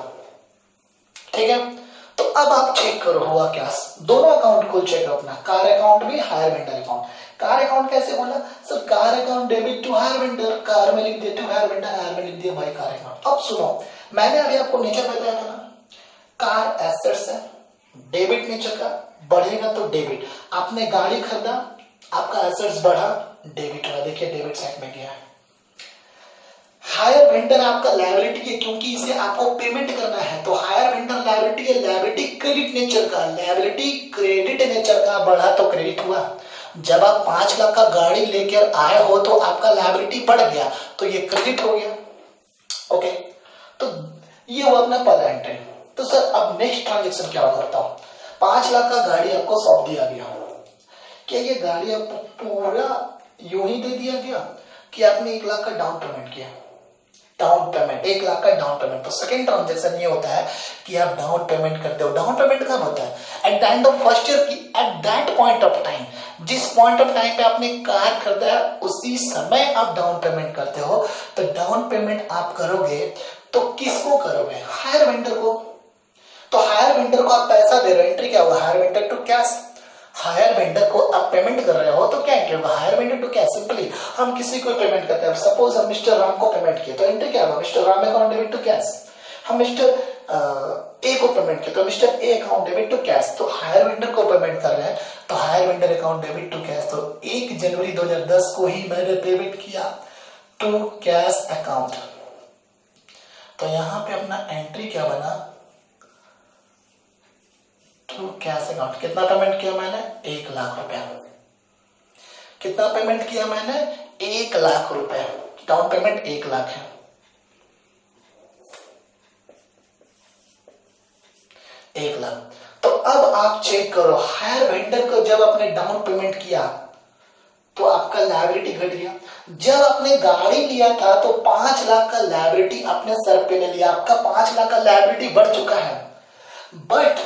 ठीक है। तो अब आप चेक करो हुआ क्या, दोनों अकाउंट को चेक करो अपना, कार अकाउंट भी hire vendor account. Car account कैसे बोला, sir car account debit to hire vendor, car में लिख दिया टू हायर वेंडर, हायर में लिख दिया बाई कार अकाउंट। अब सुनो, मैंने अभी आपको नेचर बताया था ना, कार एसेट्स है, डेबिट नेचर का, बढ़ेगा तो डेबिट। आपने गाड़ी खरीदा, आपका एसेट्स बढ़ा, डेबिट हुआ, देखिए डेबिट साइड में गया। हायर वेंडर आपका लायबिलिटी है, क्योंकि इसे आपको पेमेंट करना है, तो हायर वेंडर लायबिलिटी है, लायबिलिटी क्रेडिट नेचर का, लायबिलिटी क्रेडिट नेचर का, बढ़ा तो क्रेडिट हुआ। जब आप 5 लाख का गाड़ी लेकर आए हो तो आपका लायबिलिटी बढ़ गया, तो ये क्रेडिट हो गया। ओके तो ये हुआ अपना पहला एंट्री। तो सर अब नेक्स्ट ट्रांजेक्शन क्या होगा बताओ, 5 लाख का गाड़ी आपको सौंप दिया गया, क्या ये गाड़ी आपको पूरा यूं ही दे दिया गया कि आपने 1 लाख का डाउन पेमेंट किया, डाउन पेमेंट 1 लाख का डाउन पेमेंट। तो सेकंड ट्रांजेक्शन ये होता है कि आप डाउन पेमेंट करते हो। डाउन पेमेंट कब होता है, at the end of first year की, at that point of time, जिस पॉइंट ऑफ टाइम पे आपने कार खरीदा है उसी समय आप डाउन पेमेंट करते हो। तो डाउन पेमेंट आप करोगे तो किसको करोगे, हायर वेंडर को। तो हायर वेंडर को आप पैसा दे रहे हो, एंट्री क्या होगा, hire vendor to cash. Hire vendor को आप पेमेंट कर रहे हो तो क्या एंट्री होगा, hire vendor to cash. Simply हम किसी को पेमेंट करते हैं, सपोज हम मिस्टर राम को पेमेंट किए तो एंट्री क्या होगा, mister Ram account debit to cash. हम मिस्टर ए को पेमेंट किए तो mister A account debit to cash. तो हायर वेंडर को पेमेंट कर रहे हैं तो hire vendor account debit to cash. तो 1 जनवरी 2010 को ही मैंने पेमेंट किया टू कैश अकाउंट। तो यहाँ पे अपना एंट्री क्या बना, टू कैश अकाउंट। कितना पेमेंट किया मैंने, 1 लाख रुपया। कितना पेमेंट किया मैंने, 1 लाख रुपया। डाउन पेमेंट 1 लाख है, 1 लाख। तो अब आप चेक करो, हायर वेंडर को जब आपने डाउन पेमेंट किया तो आपका लायबिलिटी घट गया। जब आपने गाड़ी लिया था तो 5 लाख का लायबिलिटी अपने सर पे ले लिया, आपका 5 लाख का लायबिलिटी बढ़ चुका है। बट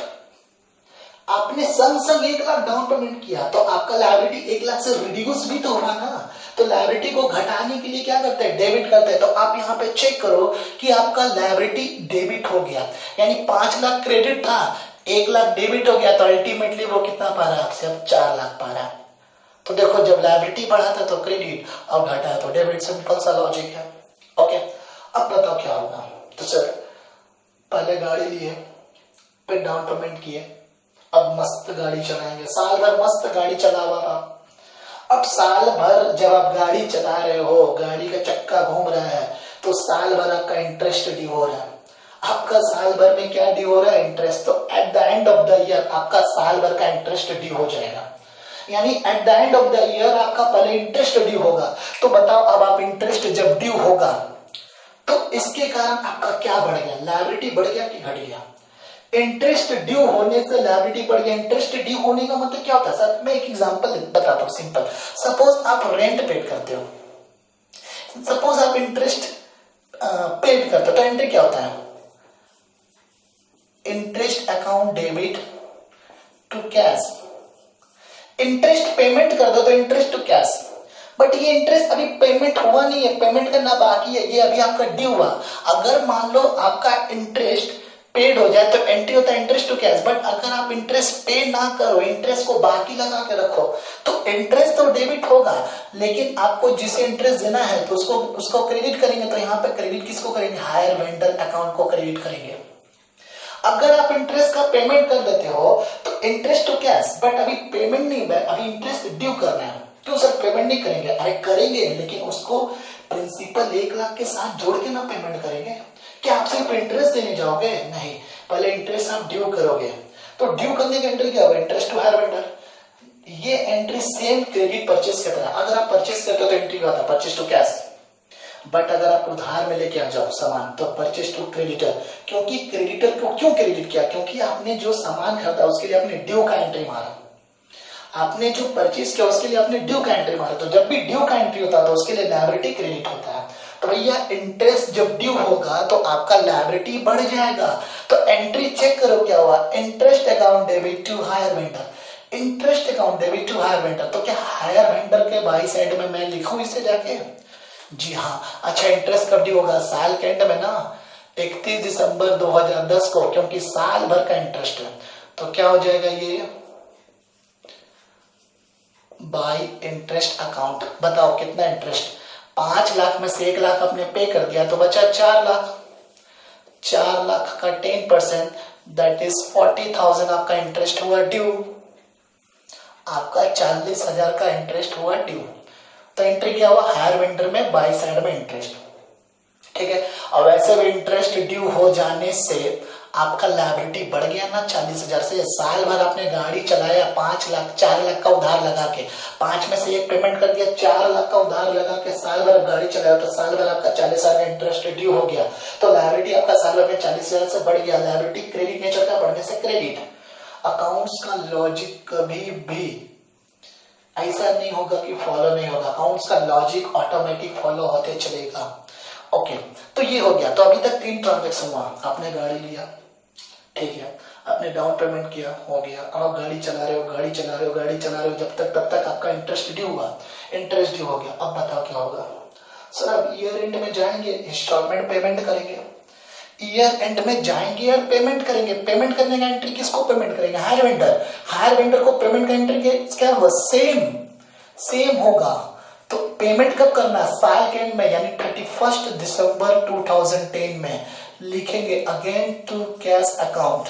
आपने संग 1 लाख डाउन पेमेंट किया तो आपका लायबिलिटी 1 लाख से रिड्यूस भी तो हुआ ना। तो लायबिलिटी को घटाने के लिए क्या करते हैं, डेबिट करते हैं। तो आप यहाँ पे चेक करो कि आपका लायबिलिटी डेबिट हो गया, यानी 5 लाख क्रेडिट था, 1 लाख डेबिट हो गया। तो अल्टीमेटली वो कितना पा रहा है आपसे, अब 4 लाख पा रहा है। तो देखो जब लायबिलिटी बढ़ा था तो क्रेडिट, अब घटा तो डेबिट, सिंपल सा लॉजिक है। ओके अब बताओ क्या होगा। तो सर पहले गाड़ी लिए, फिर डाउन पेमेंट किए, अब मस्त गाड़ी चलाएंगे, साल भर मस्त गाड़ी चला हुआ था। अब साल भर जब आप गाड़ी चला रहे हो, गाड़ी का चक्का घूम रहा है, तो साल भर आपका इंटरेस्ट ड्यू हो रहा है। आपका साल भर में क्या ड्यू हो रहा है, इंटरेस्ट। तो at the end of the year आपका साल भर का इंटरेस्ट ड्यू हो जाएगा, यानी eight the end of the year आपका पहले इंटरेस्ट ड्यू होगा। तो बताओ अब आप इंटरेस्ट जब ड्यू होगा तो इसके कारण आपका क्या बढ़ गया, लायबिलिटी बढ़ गया कि घट गया। इंटरेस्ट ड्यू होने से लायबिलिटी बढ़ गया। इंटरेस्ट ड्यू होने का मतलब क्या होता है सर? मैं एक एग्जांपल बताता हूँ सिंपल। सपोज आप रेंट पेड करते हो, सपोज आप इंटरेस्ट पेड करते हो, तो एंट्री क्या होता है? Interest account debit to cash. Interest payment कर दो तो इंटरेस्ट टू कैश, बट ये इंटरेस्ट अभी पेमेंट हुआ नहीं है, पेमेंट करना बाकी है, ये अभी आपका ड्यू हुआ। अगर मान लो आपका इंटरेस्ट पेड हो जाए तो एंट्री होता है इंटरेस्ट टू कैश। बट अगर आप इंटरेस्ट पे ना करो, इंटरेस्ट को बाकी लगा के रखो, तो इंटरेस्ट तो डेबिट होगा, लेकिन आपको जिसे इंटरेस्ट देना है तो उसको क्रेडिट करेंगे। तो यहाँ पे क्रेडिट किसको करेंगे? हायर वेंडर अकाउंट को क्रेडिट करेंगे। अगर आप इंटरेस्ट का पेमेंट कर देते हो तो इंटरेस्ट टू कैश, बट अभी पेमेंट नहीं, अभी इंटरेस्ट ड्यू करना है। क्यों सर पेमेंट नहीं करेंगे? अरे करेंगे, लेकिन उसको प्रिंसिपल 1 लाख के साथ जोड़ के ना पेमेंट करेंगे। क्या आप सिर्फ इंटरेस्ट देने जाओगे? नहीं, पहले इंटरेस्ट आप ड्यू करोगे। तो ड्यू करने का एंट्री क्या होगा? Interest to hire vendor. ये एंट्री सेम क्रेडिट परचेस की तरह। अगर आप परचेस करते हो तो एंट्री क्या होता है? Purchase to cash. बट अगर आप उधार में लेके आ जाओ सामान तो परचेस टू क्रेडिटर। क्योंकि क्रेडिटर को क्यों क्रेडिट किया? क्योंकि आपने जो सामान खरीदा उसके लिए आपने ड्यू का एंट्री मारा, आपने जो परचेस किया उसके लिए आपने ड्यू का एंट्री मारा। तो जब भी ड्यू का एंट्री होता है तो उसके लिए लायबिलिटी क्रेडिट होता है। तो भैया इंटरेस्ट जब ड्यू होगा तो आपका लायबिलिटी बढ़ जाएगा। तो एंट्री चेक करो क्या हुआ? Interest account debit to hire vendor. Interest account debit to hire vendor. तो क्या हायर वेंडर के बाई साइड में मैं लिखूं इसे जाके? जी हाँ। अच्छा, इंटरेस्ट कब ड्यू होगा? साल के एंड में ना, 31 दिसंबर 2010 को, क्योंकि साल भर का इंटरेस्ट है। तो क्या हो जाएगा ये? By interest account. बताओ कितना इंटरेस्ट? 5 लाख में से 1 लाख आपने पे कर दिया तो बचा 4 लाख। 4 लाख का 10% दैट इज 40,000 आपका इंटरेस्ट हुआ ड्यू। आपका 40,000 का इंटरेस्ट हुआ ड्यू। तो एंट्री क्या हुआ? हायर वेंडर में बाई साइड में इंटरेस्ट। ठीक है। और वैसे भी इंटरेस्ट ड्यू हो जाने से आपका लायबिलिटी बढ़ गया ना 40,000 से। साल भर आपने गाड़ी चलाया 5 लाख, 4 लाख का उधार लगा के, 5 में से 1 पेमेंट कर दिया, 4 लाख का उधार लगा के साल भर गाड़ी चलाया, तो साल भर आपका 40,000 का इंटरेस्ट ड्यू हो गया। तो लायबिलिटी आपका साल भर में 40,000 से बढ़ गया। लायबिलिटी क्रेडिट नेचर का बढ़ने से क्रेडिट। अकाउंट्स का लॉजिक कभी भी ऐसा नहीं होगा कि फॉलो नहीं होगा। अकाउंट्स का लॉजिक ऑटोमेटिक फॉलो होते चलेगा। ओके, तो ये हो गया। तो अभी तक 3 ट्रांजेक्शन हुआ। आपने गाड़ी लिया, ठीक है, आपने डाउन पेमेंट किया, हो गया। अब गाड़ी चला रहे हो, गाड़ी चला रहे हो, गाड़ी चला रहे हो, जब तक तब तक आपका इंटरेस्ट ड्यू हुआ, इंटरेस्ट ड्यू हो गया। अब बताओ क्या होगा? सर अब ईयर एंड में जाएंगे, इंस्टॉलमेंट पेमेंट करेंगे। ईयर एंड में जाएंगे और पेमेंट करेंगे। पेमेंट करने का एंट्री किसको पेमेंट करेंगे? Higher vendor. हायर वेंडर को पेमेंट का एंट्री क्या होगा? सेम होगा। तो पेमेंट कब करना? साल के एंड में, यानी 31 दिसंबर 2010 में लिखेंगे again to cash account.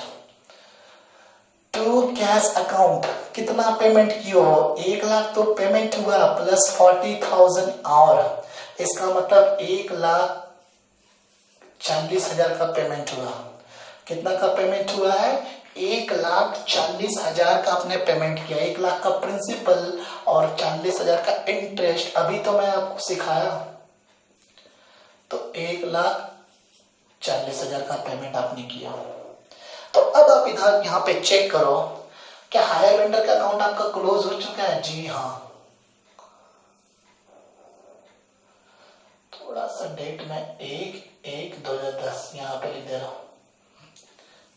To cash account कितना पेमेंट किए हो? 1 लाख तो पेमेंट हुआ प्लस 40,000 और, इसका मतलब 1,40,000 का पेमेंट हुआ। कितना का पेमेंट हुआ है? 1,40,000 का आपने पेमेंट किया। 1 लाख का प्रिंसिपल और 40,000 का इंटरेस्ट। अभी तो मैं आपको सिखाया। तो 1,40,000 का पेमेंट आपने किया। तो अब आप इधर यहाँ पे चेक करो, क्या हायर वेंडर का अकाउंट आपका क्लोज हो चुका है? जी हाँ। थोड़ा सा डेट में 1/1/2010 यहाँ पे लिख दे रहा हूं।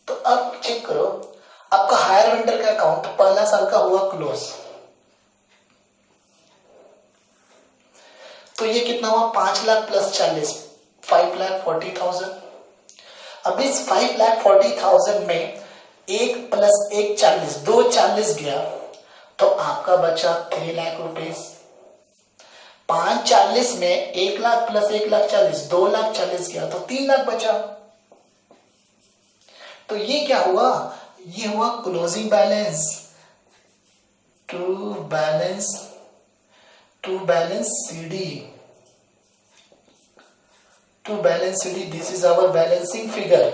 तो अब चेक करो, आपका हायर वेंडर का अकाउंट पहला साल का हुआ क्लोज। तो ये कितना हुआ? 5 लाख प्लस 40, 5,40,000। अब इस 5,40,000 में 1 प्लस 1 40, 2 40 गया, तो आपका बचा 3 लाख रुपीज। 5 40 में 1 लाख प्लस 1,40,000, 2,40,000 गया, तो 3 लाख बचा। तो ये क्या हुआ? ये हुआ closing balance. To balance CD, this is our balancing figure.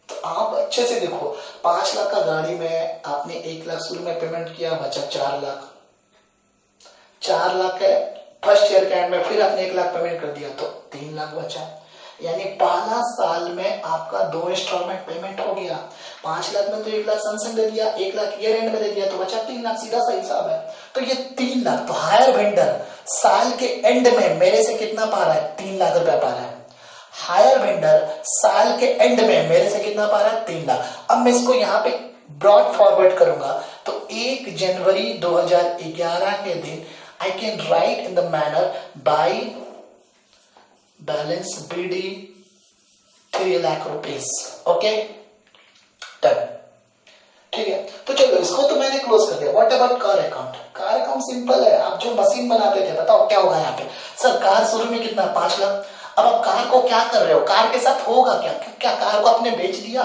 तो आप अच्छे से देखो, 5 लाख का गाड़ी में आपने 1 लाख शुरू में पेमेंट किया, बचा 4 लाख। 4 लाख के फर्स्ट ईयर के एंड में फिर आपने 1 लाख पेमेंट कर दिया, तो 3 लाख बचा। यानी पहला साल में आपका 2 इंस्टॉलमेंट पेमेंट हो गया। 5 लाख में तो 1 लाख संग दे दिया, 1 लाख ईयर एंड में दे दिया, तो बचा 3 लाख, सीधा सा हिसाब है। तो ये 3 लाख, तो हायर वेंडर साल के एंड में मेरे से कितना पा रहा है, 3 लाख रुपया पा रहा है। हायर वेंडर साल के एंड में मेरे से कितना पा रहा है, 3 लाख। अब मैं इसको यहाँ पे ब्रॉड फॉरवर्ड करूंगा तो 1 जनवरी 2011 के दिन I can write in the manner by balance BD 3 lakh rupees. Okay done, ठीक है। तो चलो इसको तो मैंने क्लोज कर दिया। What about car account? Car account simple है, आप जो मशीन बनाते थे, बताओ क्या होगा यहाँ पे। सर कार शुरू में कितना, 5 लाख। अब आप कार को क्या कर रहे हो, कार के साथ होगा क्या, क्या कार को आपने बेच दिया,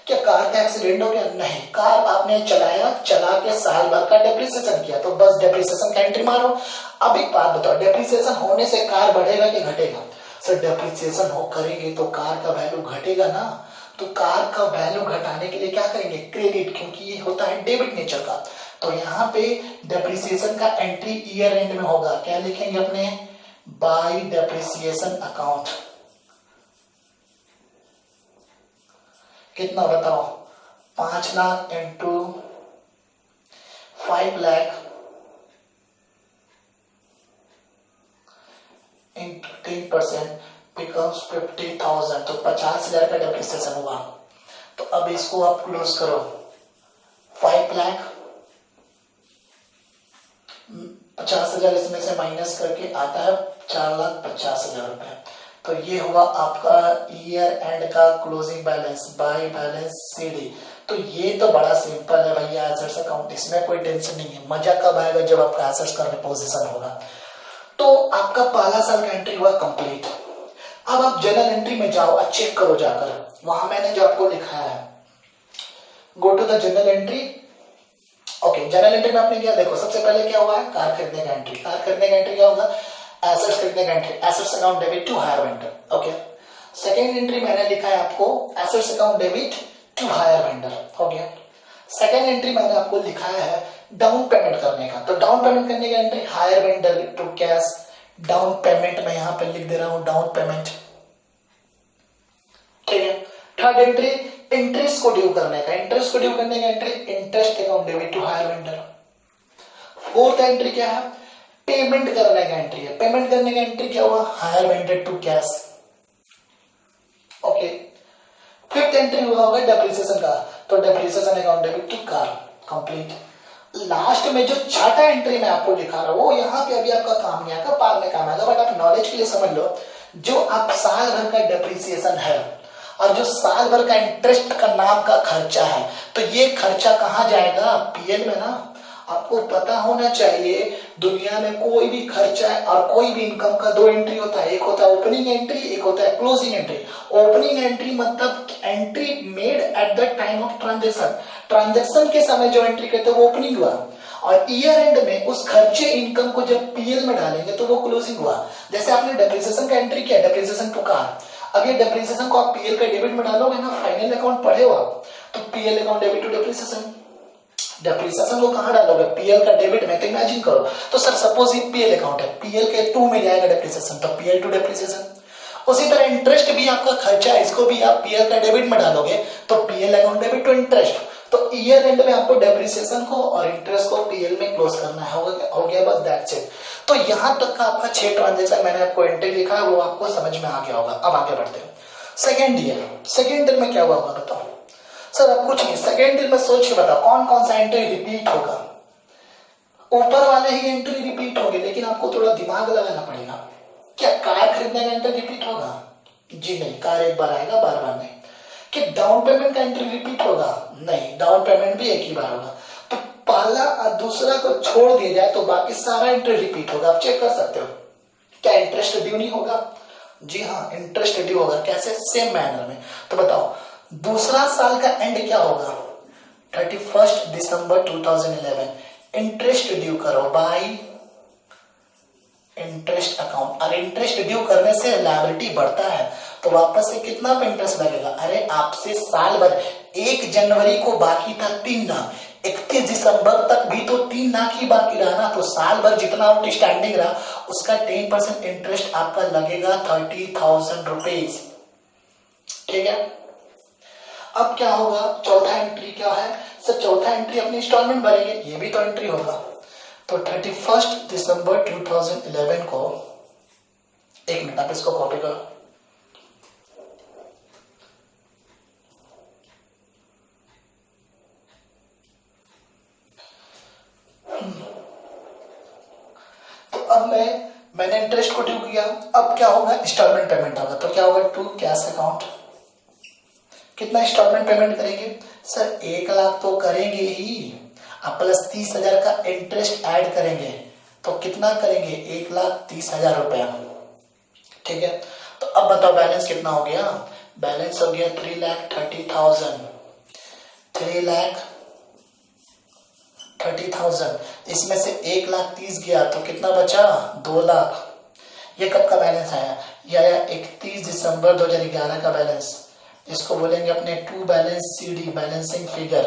क्या कार का एक्सीडेंट हो गया, नहीं, कार आपने चलाया, चला के साल भर का डेप्रिसिएशन किया, तो बस डेप्रिसिएशन का एंट्री मारो। अब एक बात बताओ, डेप्रिसिएशन होने से कार बढ़ेगा कि घटेगा? सर डेप्रिसिएशन हो करेंगे तो कार का वैल्यू घटेगा ना, तो कार का वैल्यू घटाने के लिए क्या करेंगे, क्रेडिट, क्योंकि ये होता है डेबिट नेचर का। तो यहाँ पे डेप्रिसिएशन का एंट्री ईयर एंड में होगा, क्या लिखेंगे अपने, बाय डेप्रिसिएशन अकाउंट। कितना बताओ, 5 lakh into 5 lakh into 10% becomes 50,000, तो 50,000 का डेप्रिसिएशन हुआ। तो अब इसको आप क्लोज करो, 5 लाख 50,000 इसमें से माइनस करके आता है 4,50,000 रुपए। तो ये हुआ आपका ईयर एंड का closing balance by balance CD। तो ये तो बड़ा सिंपल है भैया एसेट्स अकाउंट, इसमें कोई टेंशन नहीं है। मजा कब आएगा, जब आपका एसेट्स का रिपोजिशन होगा। तो आपका पहला साल का एंट्री हुआ कंप्लीट। अब आप जर्नल एंट्री में जाओ, चेक करो जाकर, वहां मैंने जो आपको लिखाया है, go to the journal entry. Okay, journal entry में आपने क्या, देखो सबसे पहले क्या हुआ है, कार खरीदने का एंट्री। कार खरीदने का एंट्री क्या होगा, एसेट्स खरीदने का entry, assets account debit to hire vendor. Okay, second entry मैंने लिखा है आपको, assets account debit to hire vendor, हो गया। सेकेंड एंट्री मैंने आपको लिखाया है डाउन पेमेंट करने का, तो डाउन पेमेंट करने का entry hire vendor to cash, down payment मैं यहां पे लिख दे रहा हूं, डाउन पेमेंट, ठीक है। थर्ड एंट्री इंटरेस्ट को ड्यू करने का, इंटरेस्ट को ड्यू करने का entry interest account debit to hire vendor. Fourth entry क्या है, पेमेंट करने का एंट्री है, पेमेंट करने का एंट्री क्या हुआ, hire vendor to cash. Okay, fifth entry हुआ होगा डेप्रिसिएशन का, तो depreciation account debit to car, complete. Last में जो छठा एंट्री मैं आपको लिखा रहा हूं, वो यहाँ पे अभी आपका काम नहीं आएगा, बाद में काम आएगा, बट आप नॉलेज के लिए समझ लो, जो आप साल भर का डेप्रिसिएशन है और जो साल भर का इंटरेस्ट का नाम का खर्चा है, तो ये खर्चा कहाँ जाएगा, PL में ना। आपको पता होना चाहिए दुनिया में कोई भी खर्चा है और कोई भी इनकम का 2 एंट्री होता है, एक होता है ओपनिंग एंट्री, एक होता है क्लोजिंग एंट्री। ओपनिंग एंट्री मतलब entry made at the time of transaction, transaction के समय जो एंट्री करते हैं वो ओपनिंग हुआ, और ईयर एंड में उस खर्चे इनकम को जब PL में डालेंगे तो वो क्लोजिंग हुआ। जैसे आपने डेप्रिसिएशन का एंट्री किया, डेप्रिसिएशन टू कार, अब ये डेप्रिसिएशन को आप PL का डेबिट में डालोगे ना, फाइनल अकाउंट पढ़े हो आप, तो PL account debit to depreciation. Depreciation को कहां डालोगे, PL का डेबिट में, तो इमेजिन करो, तो सर सपोज ये PL अकाउंट है, PL के 2 में जाएगा डेप्रिसिएशन, तो PL टू डेप्रिसिएशन। उसी तरह इंटरेस्ट भी आपका खर्चा है, इसको भी आप PL का डेबिट में डालोगे तो PL account debit to interest. तो ईयर एंड में आपको डेप्रिसिएशन को और इंटरेस्ट को PL में क्लोज करना है, हो गया बस, दैट्स इट। तो यहां तक का आपका 6 ट्रांजेक्शन मैंने आपको एंट्री लिखा है, वो आपको समझ में आ गया होगा। अब आगे बढ़ते हैं सेकेंड ईयर। सेकेंड ईयर में क्या हुआ बताओ सर, अब कुछ नहीं, सेकेंड ईयर में सोच के बताओ कौन कौन सा एंट्री रिपीट होगा। ऊपर वाले ही एंट्री रिपीट होगी, लेकिन आपको थोड़ा दिमाग लगाना पड़ेगा। क्या कार खरीदने का एंट्री रिपीट होगा, जी नहीं, कार एक बार आएगा, बार बार नहीं। कि डाउन पेमेंट का एंट्री रिपीट होगा, नहीं, डाउन पेमेंट भी एक ही बार होगा। तो पहला और दूसरा को छोड़ दिया जाए तो बाकी सारा एंट्री रिपीट होगा, आप चेक कर सकते हो। क्या इंटरेस्ट ड्यू नहीं होगा, जी हाँ, इंटरेस्ट ड्यू होगा, कैसे, सेम मैनर में। तो बताओ दूसरा साल का एंड क्या होगा, 31 दिसंबर 2011, इंटरेस्ट ड्यू करो बाय इंटरेस्ट अकाउंट। और इंटरेस्ट ड्यू करने से लायबिलिटी बढ़ता है, तो वापस से कितना पे इंटरेस्ट लगेगा, अरे आपसे साल भर 1 जनवरी को बाकी था 3 लाख, 31 दिसंबर तक भी तो 3 लाख ही बाकी रहा ना, तो साल भर जितना आउटस्टैंडिंग रहा उसका 10% इंटरेस्ट आपका लगेगा 30,000 रुपीज। ठीक है, अब क्या होगा, चौथा एंट्री क्या है सर, चौथा एंट्री अपनी इंस्टॉलमेंट भरेंगे, ये भी तो एंट्री होगा। तो 31 दिसंबर 2011 को, एक मिनट आप इसको कॉपी करो, तो अब मैंने इंटरेस्ट को ड्यू किया, अब क्या होगा, इंस्टॉलमेंट पेमेंट होगा। तो क्या होगा, टू कैश अकाउंट, कितना इंस्टॉलमेंट पेमेंट करेंगे सर, 1 लाख तो करेंगे ही, अब प्लस 30,000 का इंटरेस्ट ऐड करेंगे, तो कितना करेंगे, 1,30,000 रुपया। ठीक है, तो अब बताओ बैलेंस कितना हो गया, बैलेंस हो गया 3,30,000, 3,30,000, इसमें से 1,30,000 गया तो कितना बचा, 2 लाख। ये कब का बैलेंस आया, ये आया 31 दिसंबर 2011 का बैलेंस। इसको बोलेंगे अपने to balance CD balancing figure,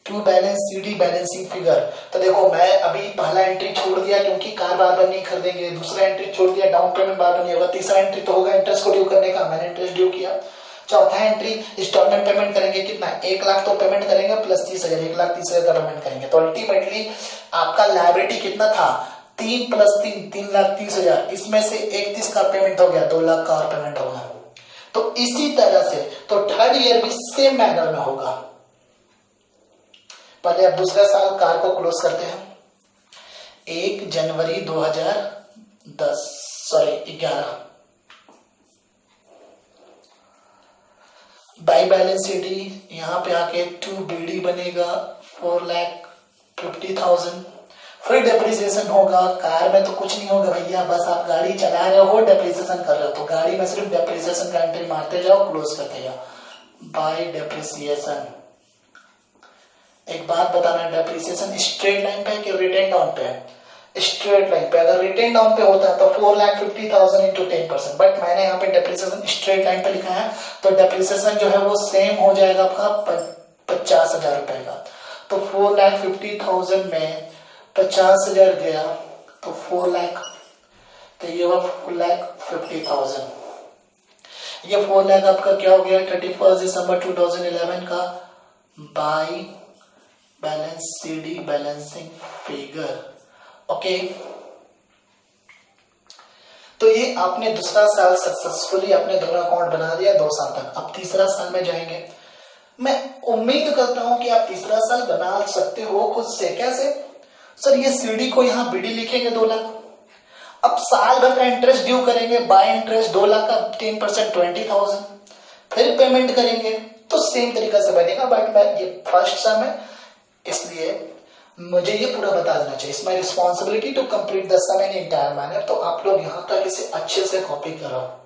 to balance CD balancing figure. तो देखो मैं अभी पहला एंट्री छोड़ दिया क्योंकि कार बार बार नहीं खरीदेंगे, दूसरा एंट्री छोड़ दिया, डाउन पेमेंट बार बार नहीं होगा, तीसरा एंट्री तो होगा इंटरेस्ट को ड्यू करने का, मैंने इंटरेस्ट ड्यू किया। चौथा एंट्री इंस्टॉलमेंट पेमेंट करेंगे, कितना, 1 लाख तो पेमेंट करेंगे प्लस 30,000, 1,30,000 का पेमेंट करेंगे। तो अल्टीमेटली आपका लायबिलिटी कितना था, 3 + 3, 3,30,000, इसमें से 31 का पेमेंट हो गया, 2 लाख का और पेमेंट होगा। तो इसी तरह से तो थर्ड ईयर भी सेम मैनर में होगा। पहले अब दूसरा साल कार को क्लोज करते हैं, 1 जनवरी 2010 सॉरी 11, बाई बैलेंस सीडी यहाँ पे आके 2BD बनेगा 4,50,000, फिर डेप्रिसिएशन होगा, कार में तो कुछ नहीं होगा भैया, बस आप गाड़ी चला रहे हो डेप्रिसिएशन कर रहे हो, तो गाड़ी में सिर्फ डेप्रिसिएशन का एंट्री मारते जाओ, क्लोज करते जाओ, बाय डेप्रिसिएशन। एक बात बताना, डेप्रिसिएशन स्ट्रेट लाइन पे है कि रिटेन डाउन पे है, स्ट्रेट लाइन पे। अगर रिटेन डाउन पे होता है तो 4,50,000 इंटू 10%, बट मैंने यहाँ पे डेप्रिसिएशन स्ट्रेट लाइन पे लिखा है, तो डेप्रिसिएशन जो है वो सेम हो जाएगा आपका 50,000 रुपए का। तो 4,50,000 में 50,000 गया तो 4 लाख, तो ये हुआ 4,50,000। ये 4 लाख आपका क्या हो गया 31 दिसंबर 2011 का by balance CD balancing figure. Okay, तो ये आपने दूसरा साल सक्सेसफुली अपने दोनों अकाउंट बना दिया 2 साल तक। अब तीसरा साल में जाएंगे, मैं उम्मीद करता हूं कि आप तीसरा साल बना सकते हो खुद से। कैसे सर, ये सीडी को यहाँ बीडी लिखेंगे 2 लाख, अब साल भर का इंटरेस्ट ड्यू करेंगे, बाय इंटरेस्ट 2 लाख का 10% 20,000, फिर पेमेंट करेंगे, तो सेम तरीका से बनेगा। बट मैं ये फर्स्ट सम है इसलिए मुझे ये पूरा बता देना चाहिए, it's my responsibility to complete the sum in entire manner. तो आप लोग यहां तक इसे अच्छे से कॉपी करो।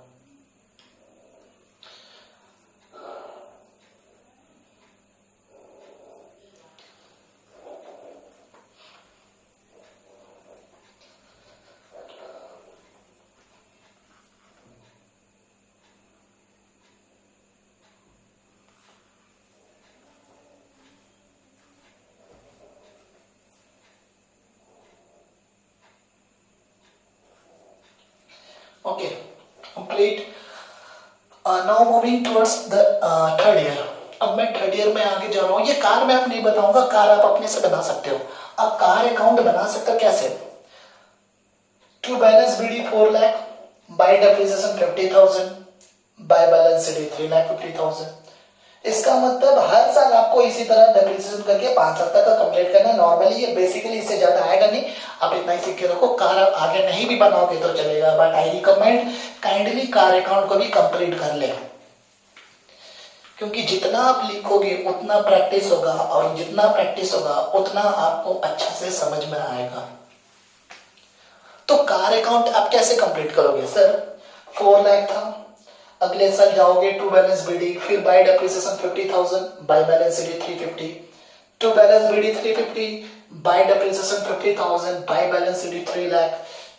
Okay, complete. Now moving towards the third year. अब मैं थर्ड ईयर में आगे जा रहा हूँ। ये कार मैं आप नहीं बताऊंगा, कार आप अपने से बना सकते हो। अब कार अकाउंट बना सकते हो कैसे, to balance BD 4 lakh, by depreciation 50,000, by balance CD 3,50,000। इसका मतलब हर साल आपको इसी तरह डेप्रिसिएशन करके 5 साल तक का कंप्लीट करना। नॉर्मली ये बेसिकली इससे ज्यादा आएगा नहीं, आप इतना ही सीख के रखो। कार आप आगे नहीं भी बनाओगे तो चलेगा, but I recommend kindly car account को भी कंप्लीट कर ले, क्योंकि जितना आप लिखोगे उतना प्रैक्टिस होगा, और जितना प्रैक्टिस होगा उतना आपको अच्छा से समझ में आएगा। तो कार अकाउंट आप कैसे कंप्लीट करोगे सर, 4 लाख था, अगले साल जाओगे टू बैलेंस बीडी, फिर by depreciation 50,000, by balance CD 350, to balance BD 350, by depreciation 50,000, by balance CD 3 lakh,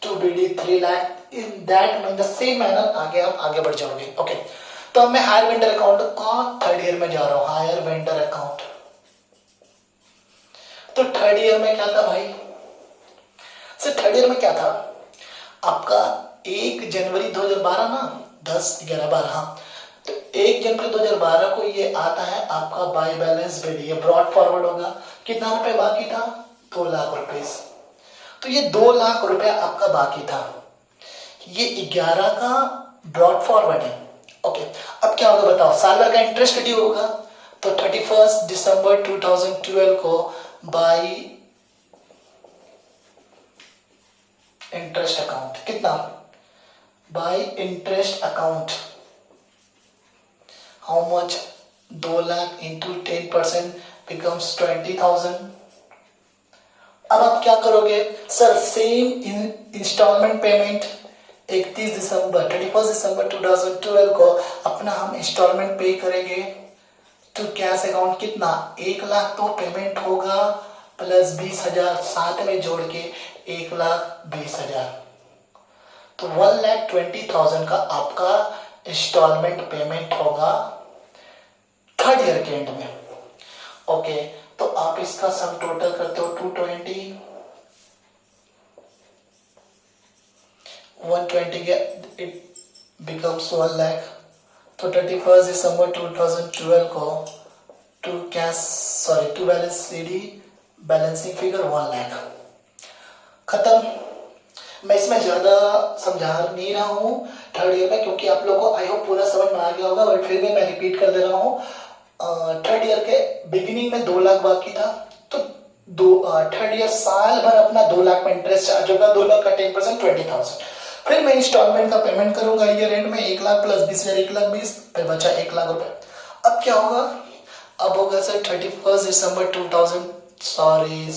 to BD 3 lakh. In that in the same manner आगे आप आगे बढ़ जाओगे। ओके, तो अब मैं हायर वेंडर अकाउंट का थर्ड ईयर में जा रहा हूँ। हायर वेंडर अकाउंट, तो थर्ड ईयर में क्या था भाई, सर थर्ड ईयर में क्या था आपका 1 जनवरी 2012 ना, 10, 11, 12, हाँ, तो 1 जनवरी 2012 को ये आता है आपका बाय बैलेंस बिड, ये ब्रॉड फॉरवर्ड होगा। कितना रुपए बाकी था, 2 लाख रुपए। तो ये 2 लाख रुपया आपका बाकी था, ये 11 का ब्रॉड फॉरवर्ड है। ओके, अब क्या होगा बताओ, साल भर का इंटरेस्ट ड्यू होगा। तो 31 दिसंबर 2012 को बाय इंटरेस्ट अकाउंट, कितना, bye interest account, how much, 2 lakh into 10% becomes 20,000। अब आप क्या करोगे सर, सेम इंस्टॉलमेंट पेमेंट 31 दिसंबर 2012 को अपना हम इंस्टॉलमेंट पे करेंगे टू कैश अकाउंट। कितना, 1 लाख तो पेमेंट होगा प्लस 20,000 साथ में जोड़ के 1,20,000, तो 1,20,000 का आपका इंस्टॉलमेंट पेमेंट होगा थर्ड ईयर के एंड में। ओके, तो आप इसका सम टोटल करते हो 220, 120 के इट बिकम्स 1 लाख। तो 31 दिसंबर 2012 को to balance CD balancing figure 1 lakh. खत्म। मैं इसमें ज्यादा समझा नहीं रहा हूँ थर्ड ईयर में, क्योंकि आप लोगों को आई होप पूरा समझ में आ गया होगा, बट फिर भी मैं रिपीट कर दे रहा हूँ। थर्ड ईयर के बिगिनिंग में 2 लाख बाकी था, तो थर्ड ईयर साल भर अपना 2 लाख में इंटरेस्ट चार्ज होगा, 2 लाख का 10% 20,000। फिर मैं इंस्टॉलमेंट का पेमेंट करूंगा ईयर एंड में 1 लाख प्लस 20,000, 1,20,000, फिर बचा 1 लाख रुपए। अब क्या होगा, अब होगा सर 31 दिसंबर 2000 सॉरी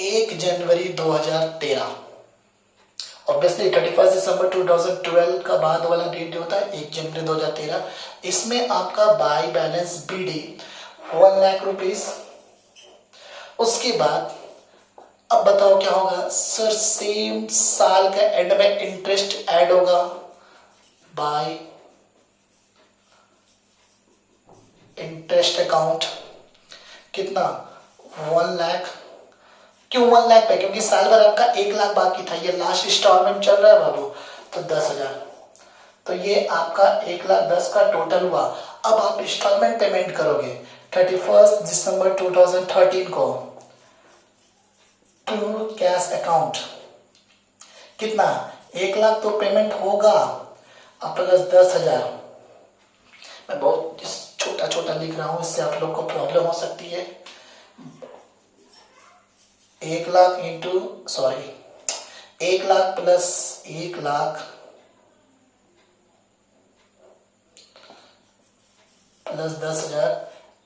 1 जनवरी 2013। ऑब्वियसली 31 दिसंबर 2012 का बाद वाला डेट जो होता है 1 जनवरी 2013, इसमें आपका by balance BD 1 lakh rupees. उसके बाद अब बताओ क्या होगा सर, सेम साल का एंड में इंटरेस्ट ऐड होगा बाय इंटरेस्ट अकाउंट। कितना, 1 लाख। क्यों 1 लाख पे, क्योंकि साल भर आपका 1 लाख बाकी था, ये लास्ट इंस्टॉलमेंट चल रहा है बाबू, तो 10,000। तो ये आपका 1,10,000 का टोटल हुआ। अब आप इंस्टॉलमेंट पेमेंट करोगे 31 दिसंबर 2013 को टू कैश अकाउंट। कितना, 1 लाख तो पेमेंट होगा, अब प्लस 10,000। मैं बहुत छोटा छोटा लिख रहा हूं, इससे आप लोग को प्रॉब्लम हो सकती है। 1 lakh into 1 lakh plus 1 lakh plus 10,000,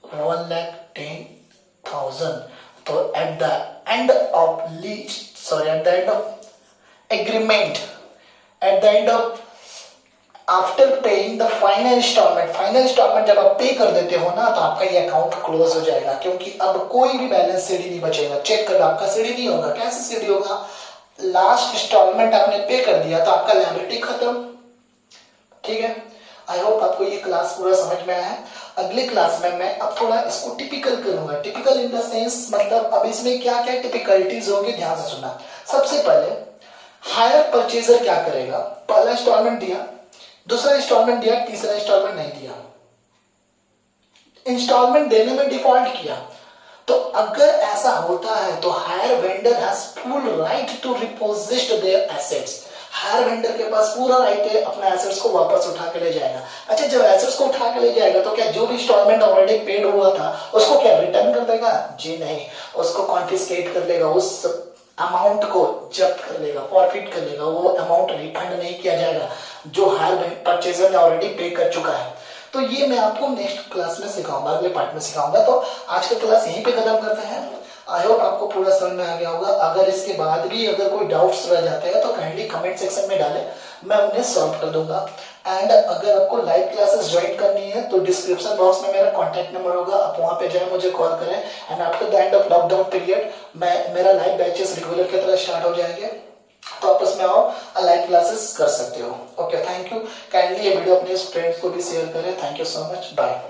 1,10,000। तो at the end of agreement, at the end of after paying the final installment जब आप पे कर देते हो ना, तो आपका ये अकाउंट क्लोज हो जाएगा, क्योंकि अब कोई भी बैलेंस सीडी नहीं बचेगा। चेक कर, आपका सीडी नहीं होगा। कैसे सीडी होगा, लास्ट इंस्टॉलमेंट आपने पे कर दिया तो आपका लायबिलिटी खत्म। ठीक है, आई होप आपको ये क्लास पूरा समझ में आया है। अगले क्लास में मैं अब थोड़ा इसको टिपिकल करूंगा। टिपिकल इन द सेंस, मतलब अब इसमें क्या क्या टिपिकलिटीज होंगे, ध्यान से सुनना। सबसे पहले हायर परचेजर क्या करेगा, पहला इंस्टॉलमेंट दिया, दूसरा इंस्टॉलमेंट दिया, तीसरा इंस्टॉलमेंट नहीं दिया, इंस्टॉलमेंट देने में डिफॉल्ट किया। तो अगर ऐसा होता है तो hire vendor has full right to repossess their assets. Hire vendor के पास पूरा राइट है अपने एसेट्स को वापस उठा के ले जाएगा। अच्छा, जब एसेट्स को उठा के ले जाएगा तो क्या जो भी इंस्टॉलमेंट ऑलरेडी पेड हुआ था उसको क्या रिटर्न कर देगा? जी नहीं, उसको कॉन्फिस्केट कर लेगा, उस अमाउंट को जब्त कर लेगा, फॉरफिट कर लेगा। वो अमाउंट रिफंड नहीं किया जाएगा जो हायर परचेजर ने ऑलरेडी पे कर चुका है। तो ये मैं आपको नेक्स्ट क्लास में सिखाऊंगा, अगले पार्ट में सिखाऊंगा। तो आज का क्लास यहीं पे खत्म करते हैं। आई होप आपको पूरा समझ में आ गया होगा। अगर इसके बाद भी अगर कोई डाउट्स रह जाते हैं तो काइंडली कमेंट सेक्शन में डालें, मैं उन्हें सॉल्व कर दूंगा। एंड अगर आपको लाइव क्लासेस ज्वाइन करनी है तो डिस्क्रिप्शन बॉक्स में मेरा कॉन्टैक्ट नंबर होगा, आप वहां पे जाए, मुझे कॉल करें। And after the end of lockdown period मेरा लाइव बैचेस रेगुलर की तरह स्टार्ट हो जाएंगे, तो आप उसमें आओ, लाइव क्लासेस कर सकते हो। Okay, thank you. काइंडली ये वीडियो अपने फ्रेंड्स को भी शेयर करें। Thank you so much, bye.